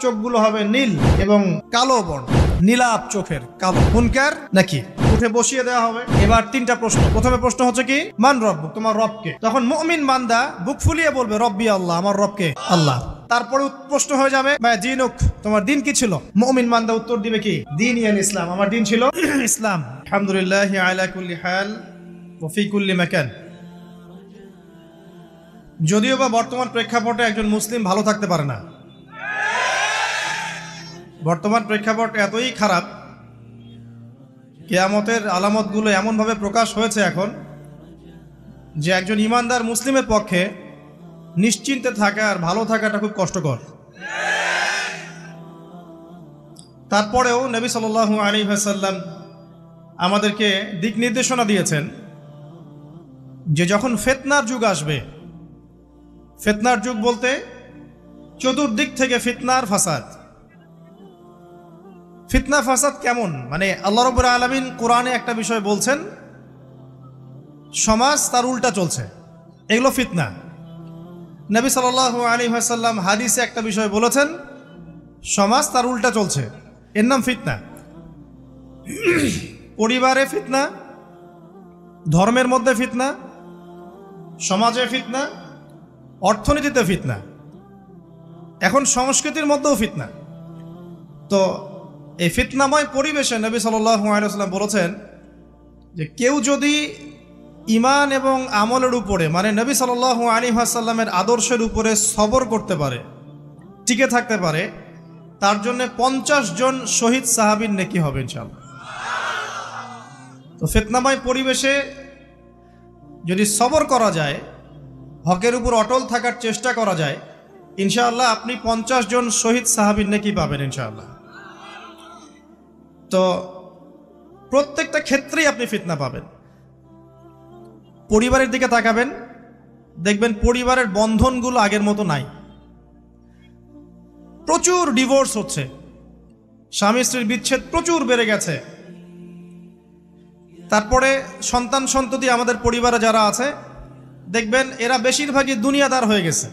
চোখগুলো হবে নীল এবং কালো বর্ণ, নীলাপ চোখের কালো। মুনকার নাকি উঠে বসিয়ে দেওয়া হবে। এবার তিনটা প্রশ্ন। প্রথমে প্রশ্ন হচ্ছে কি, মান রব্বুক, তোমার রবকে? তখন মুমিন বান্দা বুক ফুলিয়ে বলবে রব্বি আল্লাহ, আমার রবকে আল্লাহ। তারপরে প্রশ্ন হয়ে যাবে বা দিনুক, তোমার দিন কি ছিল? মুমিন বান্দা উত্তর দিবে কি, দিন ইয়ান ইসলাম, আমার দিন ছিল ইসলাম। আলহামদুলিল্লাহ আলা কুল্লি হাল ওয়া ফি কুল্লি মাকান। যদিও বা বর্তমান প্রেক্ষাপটে একজন মুসলিম ভালো থাকতে পারে না। বর্তমান প্রেক্ষাপট এতই খারাপ, কিয়ামতের আলামতগুলো এমনভাবে প্রকাশ হয়েছে এখন যে একজন ইমানদার মুসলিমের পক্ষে নিশ্চিন্তে থাকা আর ভালো থাকাটা খুব কষ্টকর। তারপরেও নবী সাল্লাল্লাহু আলাইহি ওয়াসাল্লাম আমাদেরকে দিক নির্দেশনা দিয়েছেন যে যখন ফিতনার যুগ আসবে, ফিতনার যুগ বলতে চতুর্দিক থেকে ফিতনার ফাসাদ। ফিতনা ফাসাদ কেমন, মানে আল্লাহ রাব্বুল আলামিন কোরআনে একটা বিষয় বলছেন, সমাজ তার উল্টা চলছে, এগুলো ফিতনা। নবী সাল্লাল্লাহু আলাইহি ওয়াসাল্লাম হাদিসে একটা বিষয় বলেছেন, সমাজ তার উল্টা চলছে, এর নাম ফিতনা। পরিবারে ফিতনা, ধর্মের মধ্যে ফিতনা, সমাজে ফিতনা, অর্থনীতিতে ফিতনা, এখন সংস্কৃতির মধ্যেও ফিতনা। তো এই ফিতনাময় পরিবেশে নবী সাল্লাল্লাহু আলাইহি ওয়াসাল্লাম বলেছেন যে কেউ যদি ঈমান এবং আমলের উপরে, মানে নবী সাল্লাল্লাহু আলাইহি ওয়াসাল্লামের আদর্শের উপরে সবর করতে পারে, টিকে থাকতে পারে, তার জন্য 50 জন শহীদ সাহাবীর নেকি হবে ইনশাআল্লাহ। তো ফিতনাময় পরিবেশে যদি সবর করা যায়, হকের উপর অটল থাকার চেষ্টা করা যায়, ইনশাআল্লাহ আপনি 50 জন শহীদ সাহাবীর নেকি পাবেন ইনশাআল্লাহ। তো প্রত্যেকটা ক্ষেত্রেই আপনি ফিতনা পাবেন। পরিবারের দিকে তাকাবেন, দেখবেন পরিবারের বন্ধনগুলো আগের মতো নাই, প্রচুর ডিভোর্স হচ্ছে, স্বামী স্ত্রীর বিচ্ছেদ প্রচুর বেড়ে গেছে। তারপরে সন্তান সন্ততি আমাদের পরিবারে যারা আছে, দেখবেন এরা বেশিরভাগই দুনিয়াদার হয়ে গেছে,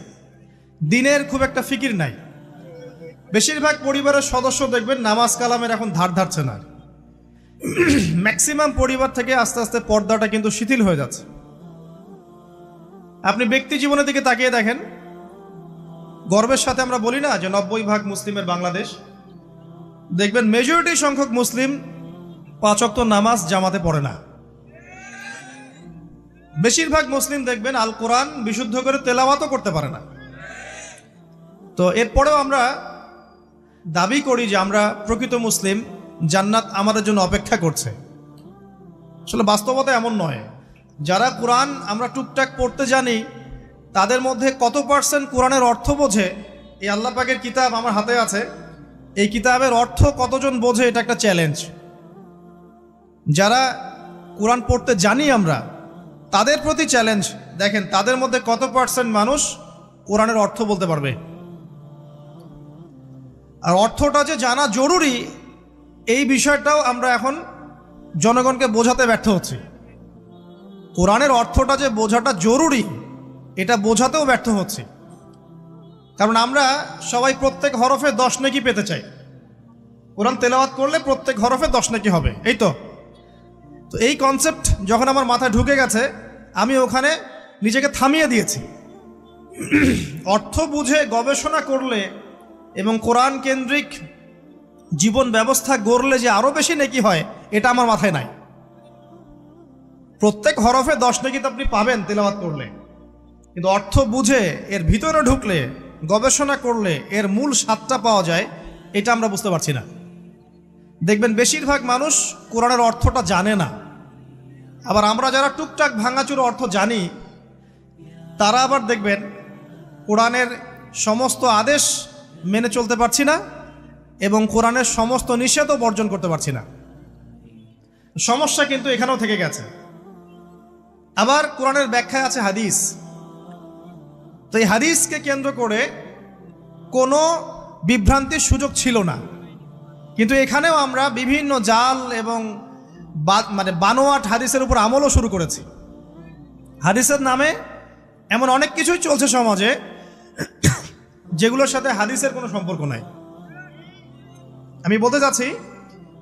দিনের খুব একটা ফিকির নাই। বেশিরভাগ পরিবারের সদস্য দেখবেন নামাজ কালামের এখন ধার ধারছে না। ম্যাক্সিমাম পরিবার থেকে আস্তে আস্তে পর্দাটা কিন্তু শিথিল হয়ে যাচ্ছে। আপনি ব্যক্তি জীবনের দিকে তাকিয়ে দেখেন, গর্বের সাথে আমরা বলি না যে 90% মুসলিমের বাংলাদেশ, দেখবেন মেজরিটি সংখ্যক মুসলিম 5 ওয়াক্ত নামাজ জামাতে পড়ে না। বেশিরভাগ মুসলিম দেখবেন আল কোরআন বিশুদ্ধ করে তেলাওয়াতও করতে পারে না। তো এরপরেও আমরা দাবি করি যে আমরা প্রকৃত মুসলিম, জান্নাত আমাদের জন্য অপেক্ষা করছে। আসলে বাস্তবতা এমন নয়। যারা কোরআন আমরা টুকটাক পড়তে জানি, তাদের মধ্যে কত % কোরআনের অর্থ বোঝে? এই আল্লাহ পাকের কিতাব আমার হাতে আছে, এই কিতাবের অর্থ কতজন বোঝে, এটা একটা চ্যালেঞ্জ। যারা কোরআন পড়তে জানি আমরা, তাদের প্রতি চ্যালেঞ্জ, দেখেন তাদের মধ্যে কত % মানুষ কোরআনের অর্থ বলতে পারবে। আর অর্থটা যে জানা জরুরি, এই বিষয়টাও আমরা এখন জনগণকে বোঝাতে ব্যর্থ হচ্ছি। কোরআনের অর্থটা যে বোঝাটা জরুরি, এটা বোঝাতেও ব্যর্থ হচ্ছি। কারণ আমরা সবাই প্রত্যেক হরফে 10 নেকি পেতে চাই। কোরআন তেলাওয়াত করলে প্রত্যেক হরফে 10 নেকি হবে, এই তো। তো এই কনসেপ্ট যখন আমার মাথায় ঢুকে গেছে, আমি ওখানে নিজেকে থামিয়ে দিয়েছি। অর্থ বুঝে গবেষণা করলে এবং কোরআন কেন্দ্রিক জীবন ব্যবস্থা গড়লে যে আরো বেশি নেকি হয়, এটা আমার মাথায় নাই। প্রত্যেক হরফে 10 নেকি তো আপনি পাবেন তেলাওয়াত করলে, কিন্তু অর্থ বুঝে এর ভিতরে ঢুকলে, গবেষণা করলে এর মূল স্বাদটা পাওয়া যায়, এটা আমরা বুঝতে পারছি না। দেখবেন বেশিরভাগ মানুষ কোরআনের অর্থটা জানে না। আবার আমরা যারা টুকটাক ভাঙাচুর অর্থ জানি, তারা আবার দেখবেন কোরআনের সমস্ত আদেশ মেনে চলতে পারছি না এবং কোরআনের সমস্ত নিষেধও বর্জন করতে পারছি না। সমস্যা কিন্তু এখানেও থেকে গেছে। আবার কোরআনের ব্যাখ্যায় আছে হাদিস। তো এই হাদিসকে কেন্দ্র করে কোনো বিভ্রান্তির সুযোগ ছিল না, কিন্তু এখানেও আমরা বিভিন্ন জাল এবং বানোয়াট হাদিসের উপর আমলও শুরু করেছি। হাদিসের নামে এমন অনেক কিছুই চলছে সমাজে যেগুলোর সাথে হাদিসের কোনো সম্পর্ক নাই। আমি বলতে চাচ্ছি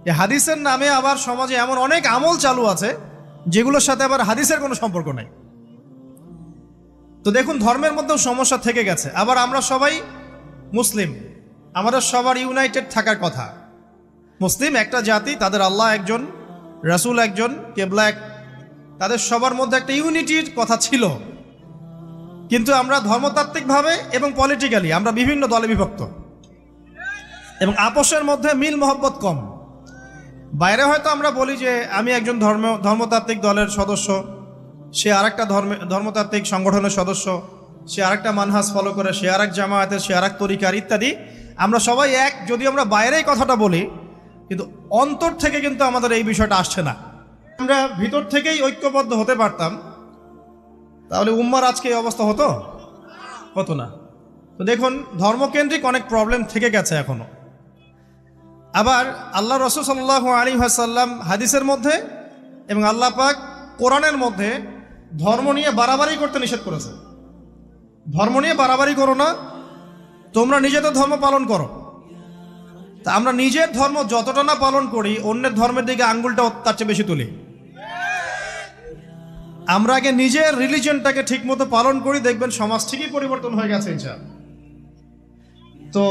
যে হাদিসের নামে আবার সমাজে এমন অনেক আমল চালু আছে যেগুলোর সাথে আবার হাদিসের কোনো সম্পর্ক নাই। তো দেখুন, ধর্মের মধ্যেও সমস্যা থেকে গেছে। আবার আমরা সবাই মুসলিম, আমাদের সবার ইউনাইটেড থাকার কথা। মুসলিম একটা জাতি, তাদের আল্লাহ একজন, রাসূল একজন, কেবলা এক, তাদের সবার মধ্যে একটা ইউনিটির কথা ছিল। কিন্তু আমরা ধর্মতাত্ত্বিকভাবে এবং পলিটিক্যালি আমরা বিভিন্ন দলে বিভক্ত এবং আপোষের মধ্যে মিল মহব্বত কম। বাইরে হয়তো আমরা বলি যে আমি একজন ধর্মতাত্ত্বিক দলের সদস্য, সে আরেকটা ধর্মতাত্ত্বিক সংগঠনের সদস্য, সে আরেকটা মানহাজ ফলো করে, সে আরেক জামায়াতের, সে আরেক তরিকার ইত্যাদি। আমরা সবাই এক, যদি আমরা বাইরেই কথাটা বলি, কিন্তু অন্তর থেকে কিন্তু আমাদের এই বিষয়টা আসছে না। আমরা ভিতর থেকেই ঐক্যবদ্ধ হতে পারতাম, তাহলে উম্মার আজকে এই অবস্থা হতো না। তো দেখুন, ধর্মকেন্দ্রিক অনেক প্রবলেম থেকে গেছে এখনো। আবার আল্লাহ রাসূল সাল্লাল্লাহু আলাইহি ওয়াসাল্লাম হাদিসের মধ্যে এবং আল্লাহ পাক কোরআনের মধ্যে ধর্ম নিয়ে বাড়াবাড়ি করতে নিষেধ করেছে। ধর্ম নিয়ে বাড়াবাড়ি করো না, তোমরা নিজেদের ধর্ম পালন করো। তা আমরা নিজের ধর্ম যতটা না পালন করি, অন্যের ধর্মের দিকে আঙ্গুলটা তার চেয়ে বেশি তুলি। আমরা আগে নিজের রিলিজিয়নটাকে ঠিক মতো পালন করি, দেখবেন সমাজ ঠিকই পরিবর্তন হয়ে গেছে ইনশাআল্লাহ। তো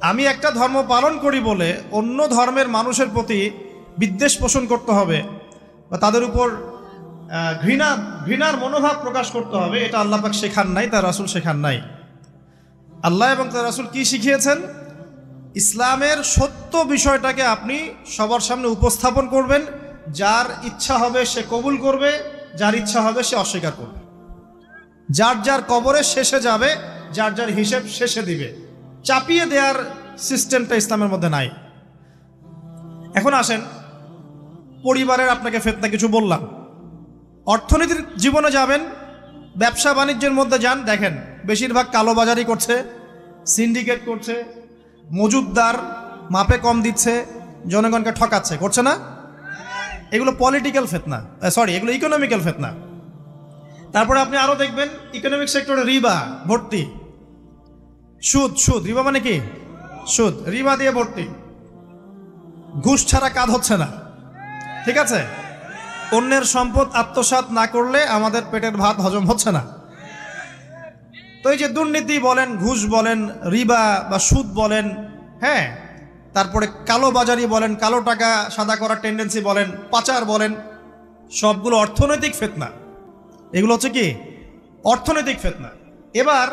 আমি একটা ধর্ম পালন করি বলে অন্য ধর্মের মানুষের প্রতি বিদ্বেষ পোষণ করতে হবে বা তাদের উপর ঘৃণার মনোভাব প্রকাশ করতে হবে, এটা আল্লাহ পাক শেখান নাই, তার রাসূল শেখান নাই। আল্লাহ এবং তার রাসূল কি শিখিয়েছেন? ইসলামের সত্য বিষয়টাকে আপনি সবার সামনে উপস্থাপন করবেন। যার ইচ্ছা হবে সে কবুল করবে, যার ইচ্ছা হবে সে অস্বীকার করবে। যার যার কবরে শেষে যাবে, যার যার হিসেব শেষে দিবে। চাপিয়ে দেওয়ার সিস্টেমটা ইসলামের মধ্যে নাই। এখন আসেন, পরিবারের আপনাকে ফিতনা কিছু বললাম। অর্থনীতির জীবনে যাবেন, ব্যবসা বাণিজ্যের মধ্যে যান, দেখেন বেশিরভাগ কালোবাজারি করছে, সিন্ডিকেট করছে, মজুদদার মাপে কম দিচ্ছে, জনগণকে ঠকাচ্ছে, করছে না? এগুলো পলিটিক্যাল ফিতনা, এগুলো ইকোনমিক্যাল ফিতনা। তারপরে আপনি আরো দেখবেন ইকোনমিক সেক্টরে রিবা ভর্তি, সুদ। রিবা মানে কি? সুদ, রিবা দিয়ে ভর্তি। ঘুষ ছাড়া কাজ হচ্ছে না, ঠিক আছে? অন্যের সম্পদ আত্মসাৎ না করলে আমাদের পেটের ভাত হজম হচ্ছে না। তো এই যে দুর্নীতি বলেন, ঘুষ বলেন, রিবা বা সুদ বলেন, হ্যাঁ, তারপরে কালোবাজারি বলেন, কালো টাকা সাদা করার টেন্ডেন্সি বলেন, পাচার বলেন, সবগুলো অর্থনৈতিক ফিতনা। এগুলো হচ্ছে কি? অর্থনৈতিক ফিতনা। এবার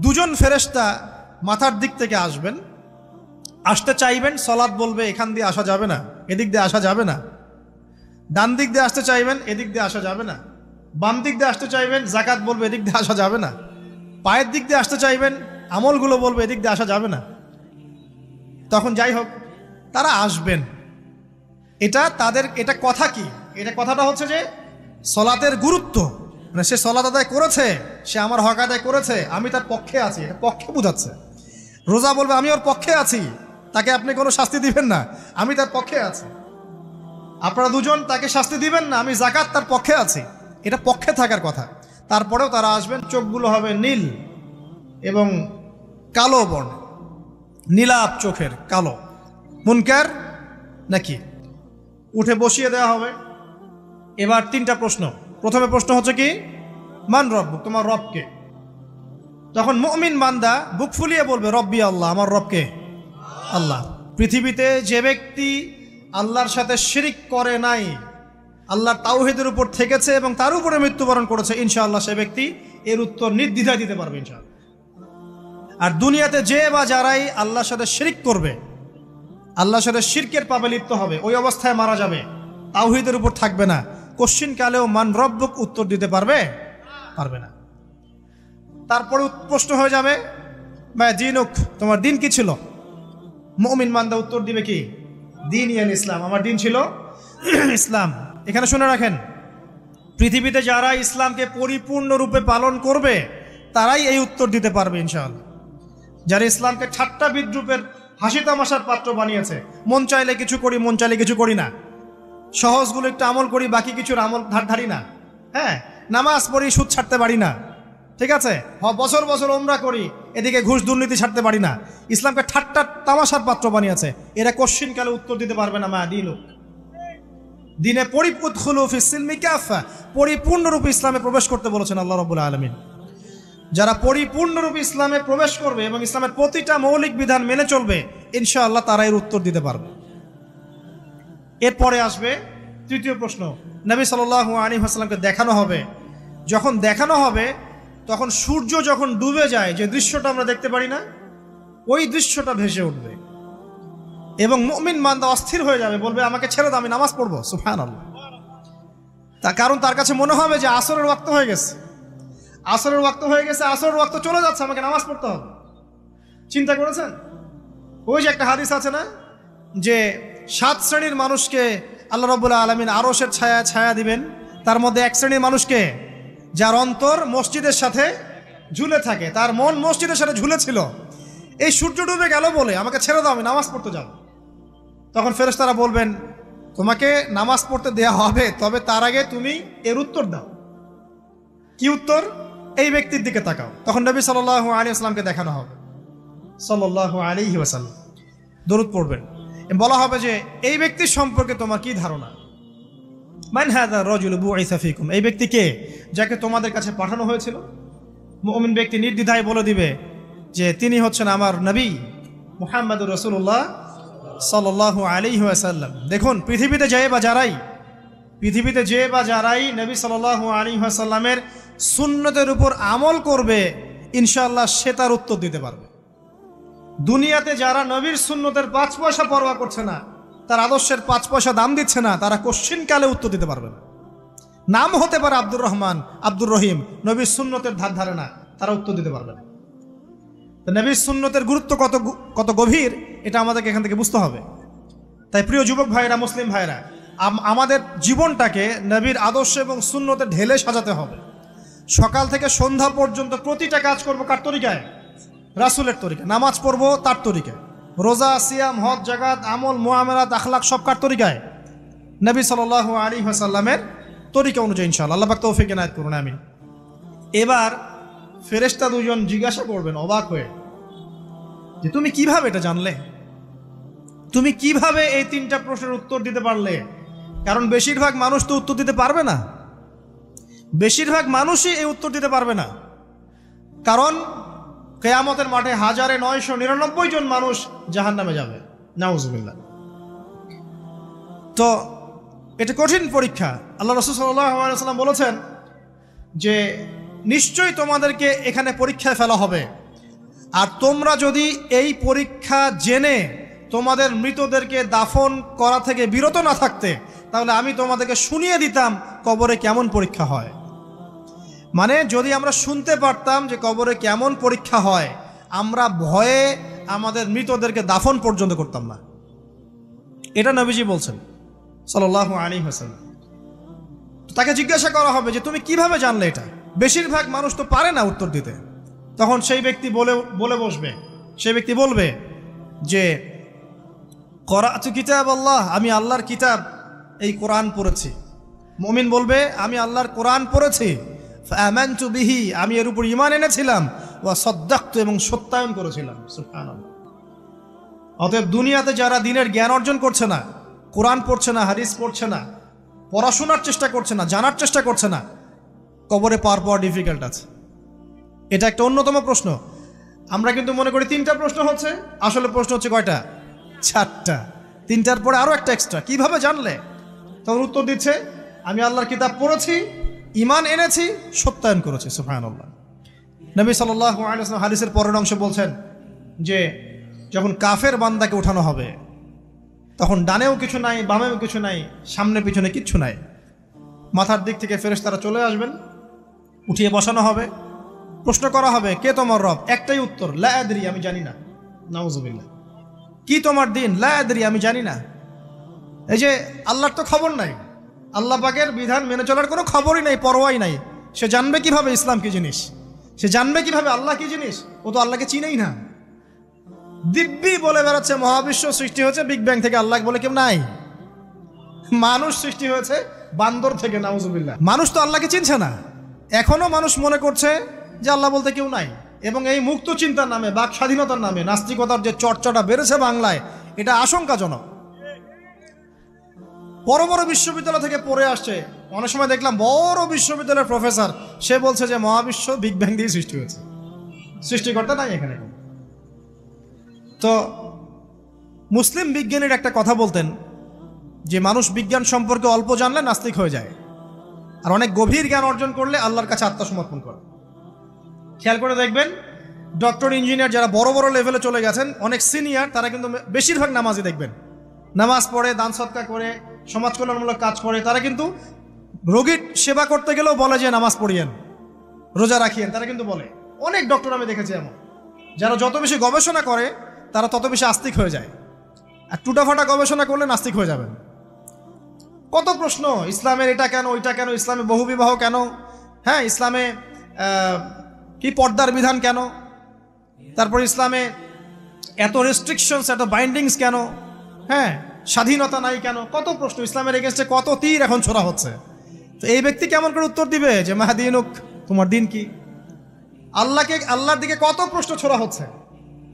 দুজন ফেরেশতা মাথার দিক থেকে আসতে চাইবেন, সালাত বলবে এখান দিয়ে আসা যাবে না, এদিক দিয়ে আসা যাবে না। ডান দিক দিয়ে আসতে চাইবেন, এদিক দিয়ে আসা যাবে না। বাম দিক দিয়ে আসতে চাইবেন, যাকাত বলবে এদিক দিয়ে আসা যাবে না। পায়ের দিক দিয়ে আসতে চাইবেন, আমলগুলো বলবে এদিক দিয়ে আসা যাবে না। তখন যাই হোক, তারা আসবেন। এটা কথা কি? এটা কথাটা হচ্ছে যে সলাতের গুরুত্ব, মানে সে সলাত আদায় করেছে, সে আমার হক আদায় করেছে, আমি তার পক্ষে আছি, এটা পক্ষে বোঝাচ্ছে। রোজা বলবে আমি ওর পক্ষে আছি, তাকে আপনি কোনো শাস্তি দিবেন না, আমি তার পক্ষে আছি। আপনারা দুজন তাকে শাস্তি দিবেন না, আমি যাকাত তার পক্ষে আছি, এটা পক্ষে থাকার কথা। তারপরেও তারা আসবেন, চোখগুলো হবে নীল এবং কালো বর্ণ, নীলাপ চোখের কালো। মুনকার নাকি? উঠে বসিয়ে দেওয়া হবে। এবার তিনটা প্রশ্ন। প্রথমে প্রশ্ন হচ্ছে কি? মান রব্বুক, তোমার রবকে? তখন মুমিন বান্দা বুক ফুলিয়ে বলবে রব্বি আল্লাহ, আমার রবকে আল্লাহ। পৃথিবীতে যে ব্যক্তি আল্লাহর সাথে শিরিক করে নাই, আল্লাহর তাওহীদের উপর থেকেছে এবং তার উপরে মৃত্যুবরণ করেছে, ইনশাআল্লাহ সে ব্যক্তি এর উত্তর নির্দ্বিধায় দিতে পারবে ইনশাআল্লাহ। আর দুনিয়াতে যে বা যারাই আল্লাহর সাথে শিরিক করবে, আল্লাহর সাথে শিরকের পাপে লিপ্ত হবে, ওই অবস্থায় মারা যাবে, তাওহীদের উপর থাকবে না, কোশ্চিন কালেও মান রব্বুক উত্তর দিতে পারবে না। তারপরে প্রশ্ন হয়ে যাবে মা দিনুক, তোমার দিন কি ছিল? মুমিন বান্দা উত্তর দিবে কি? দিন ইয়ান ইসলাম, আমার দিন ছিল ইসলাম। এখানে শুনে রাখেন, পৃথিবীতে যারা ইসলামকে পরিপূর্ণরূপে পালন করবে তারাই এই উত্তর দিতে পারবে ইনশাআল্লাহ। যারা ইসলামকে ঠাট্টা বিদ্রুপের হাসি তামাশার পাত্র বানিয়েছে, মন চাইলে কিছু করি, মন চাইলে কিছু করি না, সহজগুলো একটু আমল করি, বাকি কিছুর আমল ধারি না, হ্যাঁ, নামাজ পড়ি, সুদ ছাড়তে পারি না, ঠিক আছে, বছর বছর ওমরা করি, এদিকে ঘুষ দুর্নীতি ছাড়তে পারি না, ইসলামকে ঠাট্টা তামাশার পাত্র বানিয়েছে, এরা কোশ্চিনকালে উত্তর দিতে পারবে না মা দিনু দিনে পরিপূর্ণরূপে ইসলামে প্রবেশ করতে বলেছেন আল্লাহ রাব্বুল আলামিন। যারা পরিপূর্ণরূপে ইসলামে প্রবেশ করবে এবং ইসলামের প্রতিটা মৌলিক বিধান মেনে চলবে, ইনশাআল্লাহ তারা এর উত্তর দিতে পারবে। এরপরে আসবে তৃতীয় প্রশ্ন। নবী সাল্লাল্লাহু আলাইহি ওয়াসাল্লামকে দেখানো হবে, যখন দেখানো হবে তখন সূর্য যখন ডুবে যায়, যে দৃশ্যটা আমরা দেখতে পারি না, ওই দৃশ্যটা ভেসে উঠবে এবং মুমিন বান্দা অস্থির হয়ে যাবে, বলবে আমাকে ছেড়ে দাও, আমি নামাজ পড়বো। সুবহানাল্লাহ। তার কারণ তার কাছে মনে হবে যে আসরের ওয়াক্ত হয়ে গেছে, আসরের ওয়াক্ত হয়ে গেছে, আসরের ওয়াক্ত চলে যাচ্ছে, আমাকে নামাজ পড়তে হবে। চিন্তা করেছেন? ওই যে একটা হাদিস আছে না, যে 7 শ্রেণীর মানুষকে আল্লাহ রাব্বুল আলামিন আরশের ছায়া দিবেন, তার মধ্যে এক শ্রেণীর মানুষকে যার অন্তর মসজিদের সাথে ঝুলে থাকে, তার মন মসজিদের সাথে ঝুলেছিল, এই সূর্য ডুবে গেল বলে আমাকে ছেড়ে দাও, আমি নামাজ পড়তে যাব। তখন ফেরেশতারা বলবেন তোমাকে নামাজ পড়তে দেয়া হবে, তবে তার আগে তুমি এর উত্তর দাও। কি উত্তর? এই ব্যক্তির দিকে তাকাও। তখন নবী সাল্লাল্লাহু আলাইহি ওয়াসাল্লামকে দেখানো হবে, সাল্লাল্লাহু আলাইহি ওয়াসাল্লাম দরুদ পড়বেন, বলা হবে যে এই ব্যক্তির সম্পর্কে তোমার কি ধারণা? মান হাযা রাজুলু বুইসা ফীকুম, এই ব্যক্তি কে, যাকে তোমাদের কাছে পাঠানো হয়েছিল? মুমিন ব্যক্তি নির্দ্বিধায় বলে দিবে যে তিনি হচ্ছেন আমার নবী মুহাম্মদুর রাসূলুল্লাহ সাল্লাল্লাহু আলাইহি ওয়াসাল্লাম। দেখুন, পৃথিবীতে যে বা যারাই নবী সাল্লাল্লাহু আলাইহি ওয়াসাল্লামের সুন্নতের উপর আমল করবে, ইনশাআল্লাহ সে তার উত্তর দিতে পারবে। দুনিয়াতে যারা নবীর সুন্নতের 5 পয়সা পরোয়া করছে না, তার আদর্শের 5 পয়সা দাম দিচ্ছে না, তারা কোশ্চিনকালে উত্তর দিতে পারবে না। নাম হতে পারে আব্দুর রহমান, আব্দুর রহিম, নবীর সুন্নতের ধার ধারে না, তারা উত্তর দিতে পারবে না। তো নবীর সুন্নতের গুরুত্ব কত গভীর, এটা আমাদেরকে এখান থেকে বুঝতে হবে। তাই প্রিয় যুবক ভাইরা, মুসলিম ভাইরা, আমাদের জীবনটাকে নবীর আদর্শ এবং সুন্নতে ঢেলে সাজাতে হবে। সকাল থেকে সন্ধ্যা পর্যন্ত প্রতিটা কাজ করবো কার তরিকায়? রাসূলের তরিকা। নামাজ পড়বো তার তরিকায়, রোজা, সিয়াম, হজ, জাকাত, আমল, মুআমালাত, আখলাক সব কার তরিকায়? নবী সাল্লাল্লাহু আলাইহি ওয়াসাল্লামের তরিকা অনুযায়ী ইনশাআল্লাহ। আল্লাহ পাক তৌফিক এনায়েত করুন, আমিন। এবার ফেরেশতা দুজন জিজ্ঞাসা করবেন অবাক হয়ে যে তুমি কিভাবে এটা জানলে, তুমি কিভাবে এই 3টা প্রশ্নের উত্তর দিতে পারলে? কারণ বেশিরভাগ মানুষ তো উত্তর দিতে পারবে না, বেশিরভাগ মানুষই এই উত্তর দিতে পারবে না। কারণ কিয়ামতের মাঠে 1999 জন মানুষ জাহান্নামে যাবে, নাউজুবিল্লাহ। তো এটা কঠিন পরীক্ষা। আল্লাহ রাসূল সাল্লাল্লাহু আলাইহি ওয়াসাল্লাম বলেছেন যে নিশ্চয়ই তোমাদেরকে এখানে পরীক্ষায় ফেলা হবে, আর তোমরা যদি এই পরীক্ষা জেনে তোমাদের মৃতদেরকে দাফন করা থেকে বিরত না থাকতে, তাহলে আমি তোমাদেরকে শুনিয়ে দিতাম কবরে কেমন পরীক্ষা হয়। মানে যদি আমরা শুনতে পারতাম যে কবরে কেমন পরীক্ষা হয়, আমরা ভয়ে আমাদের মৃতদেরকে দাফন পর্যন্ত করতাম না। এটা নবীজি বলছেন সাল্লাল্লাহু আলাইহি ওয়াসাল্লাম। তাকে জিজ্ঞাসা করা হবে যে তুমি কিভাবে জানলে এটা? বেশিরভাগ মানুষ তো পারে না উত্তর দিতে। তখন সেই ব্যক্তি বলে বসবে, সেই ব্যক্তি বলবে যে করাতু কিতাব আল্লাহ, আমি আল্লাহর কিতাব এই কোরআন পড়েছি। মুমিন বলবে আমি আল্লাহর কোরআন পড়েছি, ফাআমানতু বিহি, আমি এর উপর ঈমান এনেছিলাম, ওয়া সাদ্দাকতু, এবং সত্যায়ন করেছিলাম। সুবহানাল্লাহ। অতএব দুনিয়াতে যারা দ্বীনের জ্ঞান অর্জন করছে না, কোরআন পড়ছে না, হাদিস পড়ছে না, পড়াশোনার চেষ্টা করছে না, জানার চেষ্টা করছে না, কবরে পাওয়া ডিফিকাল্ট আছে। এটা একটা অন্যতম প্রশ্ন। আমরা কিন্তু মনে করি 3টা প্রশ্ন হচ্ছে, আসলে প্রশ্ন হচ্ছে কয়টা? 4টা। 3টার পরে আরো একটা এক্সট্রা। কিভাবে জানলে? তখন উত্তর দিচ্ছে আমি আল্লাহর কিতাব পড়েছি, ঈমান এনেছি, সত্যায়ন করেছি। সুবহানাল্লাহ। নবী সাল্লাল্লাহু আলাইহি ওয়াসাল্লাম হাদিসের পরের অংশে বলছেন যে যখন কাফের বান্দাকে উঠানো হবে, তখন ডানেও কিছু নাই, বামেও কিছু নাই, সামনে পিছনে কিচ্ছু নাই। মাথার দিক থেকে ফেরেশতারা চলে আসবেন, উঠিয়ে বসানো হবে, প্রশ্ন করা হবে কে তোমার রব? একটাই উত্তর, লা আদরি, আমি জানি না। নাউজুবিল্লাহ। কি তোমার দিন? লা আদরি, আমি জানি না। এই যে আল্লাহর তো খবর নাই, আল্লাহ পাকের বিধান মেনে চলার কোনো খবরই নাই, পরোয়াই নাই। সে জানবে কিভাবে ইসলাম কি জিনিস? সে জানবে কিভাবে আল্লাহ কি জিনিস? ও তো আল্লাহকে চিনেই না। দিব্যি বলে বেড়াচ্ছে মহাবিশ্ব সৃষ্টি হয়েছে বিগ ব্যাং থেকে, আল্লাহ বলে কেউ নাই। মানুষ সৃষ্টি হয়েছে বান্দর থেকে, নাউজুবিল্লাহ। মানুষ তো আল্লাহকে চিনছে না। এখনো মানুষ মনে করছে যে আল্লাহ বলতে কেউ নাই। এবং এই মুক্ত চিন্তার নামে, বাক স্বাধীনতার নামে নাস্তিকতার যে চর্চাটা বেড়েছে বাংলায়, এটা আশঙ্কাজনক। বড় বড় বিশ্ববিদ্যালয় থেকে পড়ে আসছে, অনেক সময় দেখলাম বড় বিশ্ববিদ্যালয়ের প্রফেসর, সে বলছে যে মহাবিশ্ব বিগ ব্যাং দিয়ে সৃষ্টি হয়েছে, সৃষ্টিকর্তা নাই এখানে। তো মুসলিম বিজ্ঞানীর একটা কথা বলতেন যে মানুষ বিজ্ঞান সম্পর্কে অল্প জানলে নাস্তিক হয়ে যায়, আর অনেক গভীর জ্ঞান অর্জন করলে আল্লাহর কাছে আত্মসমর্পণ করে। খেয়াল করে দেখবেন, ডক্টর, ইঞ্জিনিয়ার যারা বড় বড় লেভেলে চলে গেছেন, অনেক সিনিয়র, তারা কিন্তু বেশিরভাগ নামাজি দেখবেন, নামাজ পড়ে, দান সৎকার করে, সমাজ কল্যাণমূলক কাজ করে। তারা কিন্তু রোগীর সেবা করতে গেলেও বলে যে নামাজ পড়িয়েন, রোজা রাখিয়েন, তারা কিন্তু বলে। অনেক ডক্টর আমি দেখেছি এমন, যারা যত বেশি গবেষণা করে তারা তত বেশি আস্তিক হয়ে যায়, আর টুটাফাটা গবেষণা করলে নাস্তিক হয়ে যাবেন। কত প্রশ্ন, ইসলামের এটা কেন, ওইটা কেন, ইসলামে বহুবিবাহ কেন, হ্যাঁ ইসলামে কি পর্দার বিধান কেন, তারপর ইসলামে এত রেস্ট্রিকশনস, এত বাইন্ডিংস কেন, হ্যাঁ স্বাধীনতা নাই কেন, কত প্রশ্ন। ইসলামের এগেনস্টে কত তীর এখন ছোড়া হচ্ছে। তো এই ব্যক্তি কেমন করে উত্তর দিবে যে মাহদিনুক, তোমার দিন কি? আল্লাহর দিকে কত প্রশ্ন ছোড়া হচ্ছে,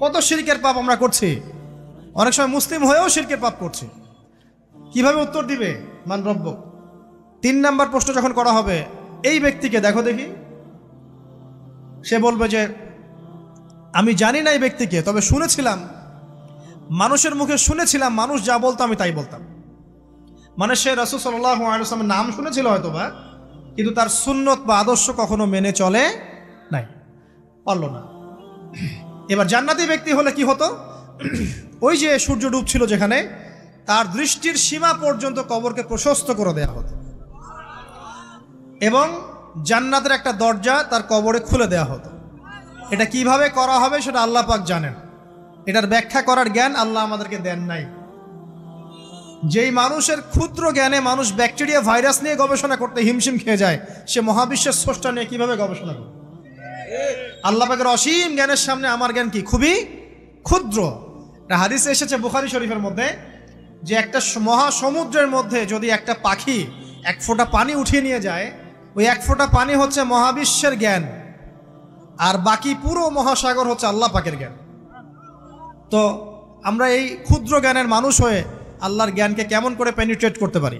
কত শিরকের পাপ আমরা করছি, অনেক সময় মুসলিম হয়েও শিরকের পাপ করছি। কিভাবে উত্তর দিবে মান রব্বুক? 3 নাম্বার প্রশ্ন যখন করা হবে, এই ব্যক্তিকে দেখো দেখি, সে বলবে যে আমি জানি না এই ব্যক্তিকে, তবে শুনেছিলাম, মানুষের মুখে শুনেছিলাম, মানুষ যা বলতো আমি তাই বলতাম। মানে সে রাসূল সাল্লাল্লাহু আলাইহি ওয়াসাল্লামের নাম শুনেছিল হয়তোবা, কিন্তু তার সুন্নত বা আদর্শ কখনো মেনে চলে নাই, পারলো না। এবার জান্নাতি ব্যক্তি হলে কি হতো? ওই যে সূর্য ডুবছিল যেখানে, তার দৃষ্টির সীমা পর্যন্ত কবরকে প্রশস্ত করে দেয়া হতো, এবং জান্নাতের একটা দরজা তার কবরে খুলে দেয়া হতো। এটা কিভাবে করা হবে সেটা আল্লাহ পাক জানেন, এটার ব্যাখ্যা করার জ্ঞান আল্লাহ আমাদেরকে দেন নাই। যেই মানুষের ক্ষুদ্র জ্ঞানে মানুষ ব্যাকটেরিয়া, ভাইরাস নিয়ে গবেষণা করতে হিমশিম খেয়ে যায়, সে মহাবিশ্বের স্রষ্টা নিয়ে কিভাবে গবেষণা করবে? আল্লাহ পাকের অসীম জ্ঞানের সামনে আমার জ্ঞান কি? খুবই ক্ষুদ্র। একটা হাদিসে এসেছে বুখারী শরীফের মধ্যে, যে একটা মহাসমুদ্রের মধ্যে যদি একটা পাখি 1 ফোঁটা পানি উঠিয়ে নিয়ে যায়, ওই 1 ফোঁটা পানি হচ্ছে মহাবিশ্বের জ্ঞান, আর বাকি পুরো মহাসাগর হচ্ছে আল্লাহ পাকের জ্ঞান। তো আমরা এই ক্ষুদ্র জ্ঞানের মানুষ হয়ে আল্লাহর জ্ঞানকে কেমন করে পেনিট্রেট করতে পারি?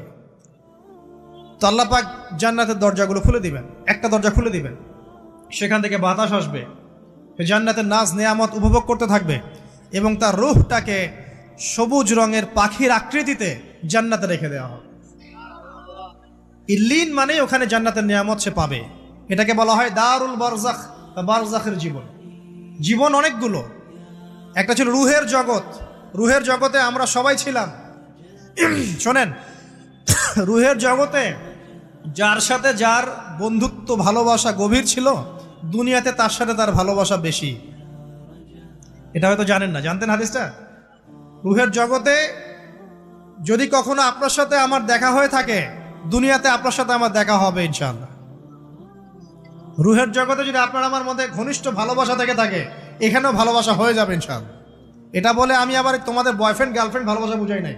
তো আল্লাহ পাক জান্নাতের দরজাগুলো খুলে দিবেন, একটা দরজা খুলে দিবেন, সেখান থেকে বাতাস আসবে, জান্নাতের নাজ নেয়ামত উপভোগ করতে থাকবে, এবং তার রূহটাকে সবুজ রঙের পাখির আকৃতিতে জান্নাতে রেখে দেওয়া হবে। ইল্লিন মানে ওখানে জান্নাতের নিয়ামত সে পাবে। এটাকে বলা হয় দারুল বারজাখ বা বারজাখের জীবন। জীবন অনেকগুলো, একটা ছিল রুহের জগৎ। রুহের জগতে আমরা সবাই ছিলাম। শোনেন, রুহের জগতে যার সাথে যার বন্ধুত্ব, ভালোবাসা গভীর ছিল, দুনিয়াতে তার সাথে তার ভালোবাসা বেশি। এটা হয়তো জানেন না, জানতেন হাদিসটা? রুহের জগতে যদি কখনো আপনার সাথে আমার দেখা হয়ে থাকে, দুনিয়াতে আপনার সাথে আমার দেখা হবে ইনশাআল্লাহ। রুহের জগতে যদি আপনার আমার মধ্যে ঘনিষ্ঠ ভালোবাসা থেকে থাকে, এখানেও ভালোবাসা হয়ে যাবে ইনশাআল্লাহ। এটা বলে আমি আবার তোমাদের বয়ফ্রেন্ড গার্লফ্রেন্ড ভালোবাসা বুঝাই নাই,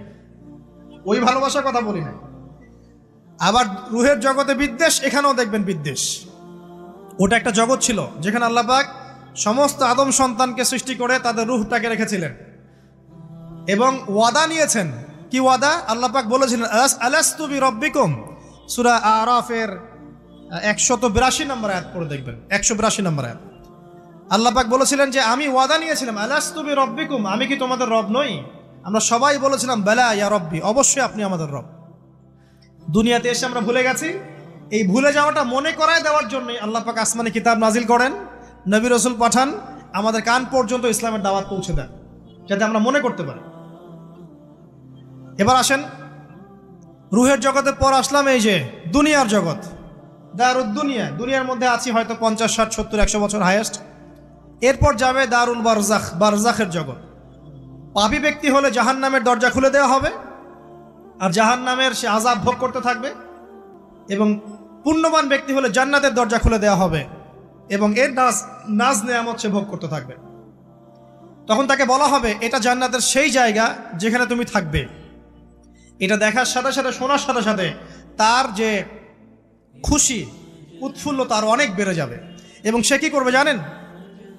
ওই ভালোবাসার কথা বলি নাই। আবার রুহের জগতে বিদ্বেষ, এখানেও দেখবেন বিদ্বেষ। ওটা একটা জগৎ ছিল যেখানে আল্লাহ পাক সমস্ত আদম সন্তানকে সৃষ্টি করে তাদের রুহটাকে রেখেছিলেন এবং ওয়াদা নিয়েছেন। কি ওয়াদা? আল্লাহ পাক বলেছিলেন আলাস্তু বিরব্বিকুম, সূরা আরাফের 182 নম্বর আয়াত পড়ে দেখবেন, 182 নম্বর আয়াত। আল্লাহ পাক বলেছিলেন যে আমি ওয়াদা নিয়েছিলাম, আলাস্তু বিরব্বিকুম, আমি কি তোমাদের রব নই? আমরা সবাই বলেছিলাম বেলা ইয়া রব্বি, অবশ্যই আপনি আমাদের রব। দুনিয়াতে এসে আমরা ভুলে গেছি। এই ভুলে যাওয়াটা মনে করায় দেওয়ার জন্যই আল্লাহ পাক আসমানে কিতাব নাজিল করেন, নবী রাসূল পাঠান, আমাদের কান পর্যন্ত ইসলামের দাওয়াত পৌঁছে দেন, যাতে আমরা মনে করতে পারি। এবার আসেন রুহের জগতের পর আসলাম এই যে দুনিয়ার জগৎ, দারুদ দুনিয়া। দুনিয়ার মধ্যে আছি হয়তো 50, 60, 70, 100 বছর হাইয়েস্ট। এরপর যাবে দারুল বারজাখ, বারজাখের জগৎ। পাপী ব্যক্তি হলে জাহান্নামের দরজা খুলে দেওয়া হবে, আর জাহান্নামের সে আযাব ভোগ করতে থাকবে, এবং পুণ্যবান ব্যক্তি হলে জান্নাতের দরজা খুলে দেওয়া হবে এবং এর নাজ নেয়ামত সে ভোগ করতে থাকবে। তখন তাকে বলা হবে এটা জান্নাতের সেই জায়গা যেখানে তুমি থাকবে। এটা দেখার সাথে সাথে, শোনার সাথে সাথে তার যে খুশি, উৎফুল্লতা আরো অনেক বেড়ে যাবে। এবং সে কি করবে জানেন?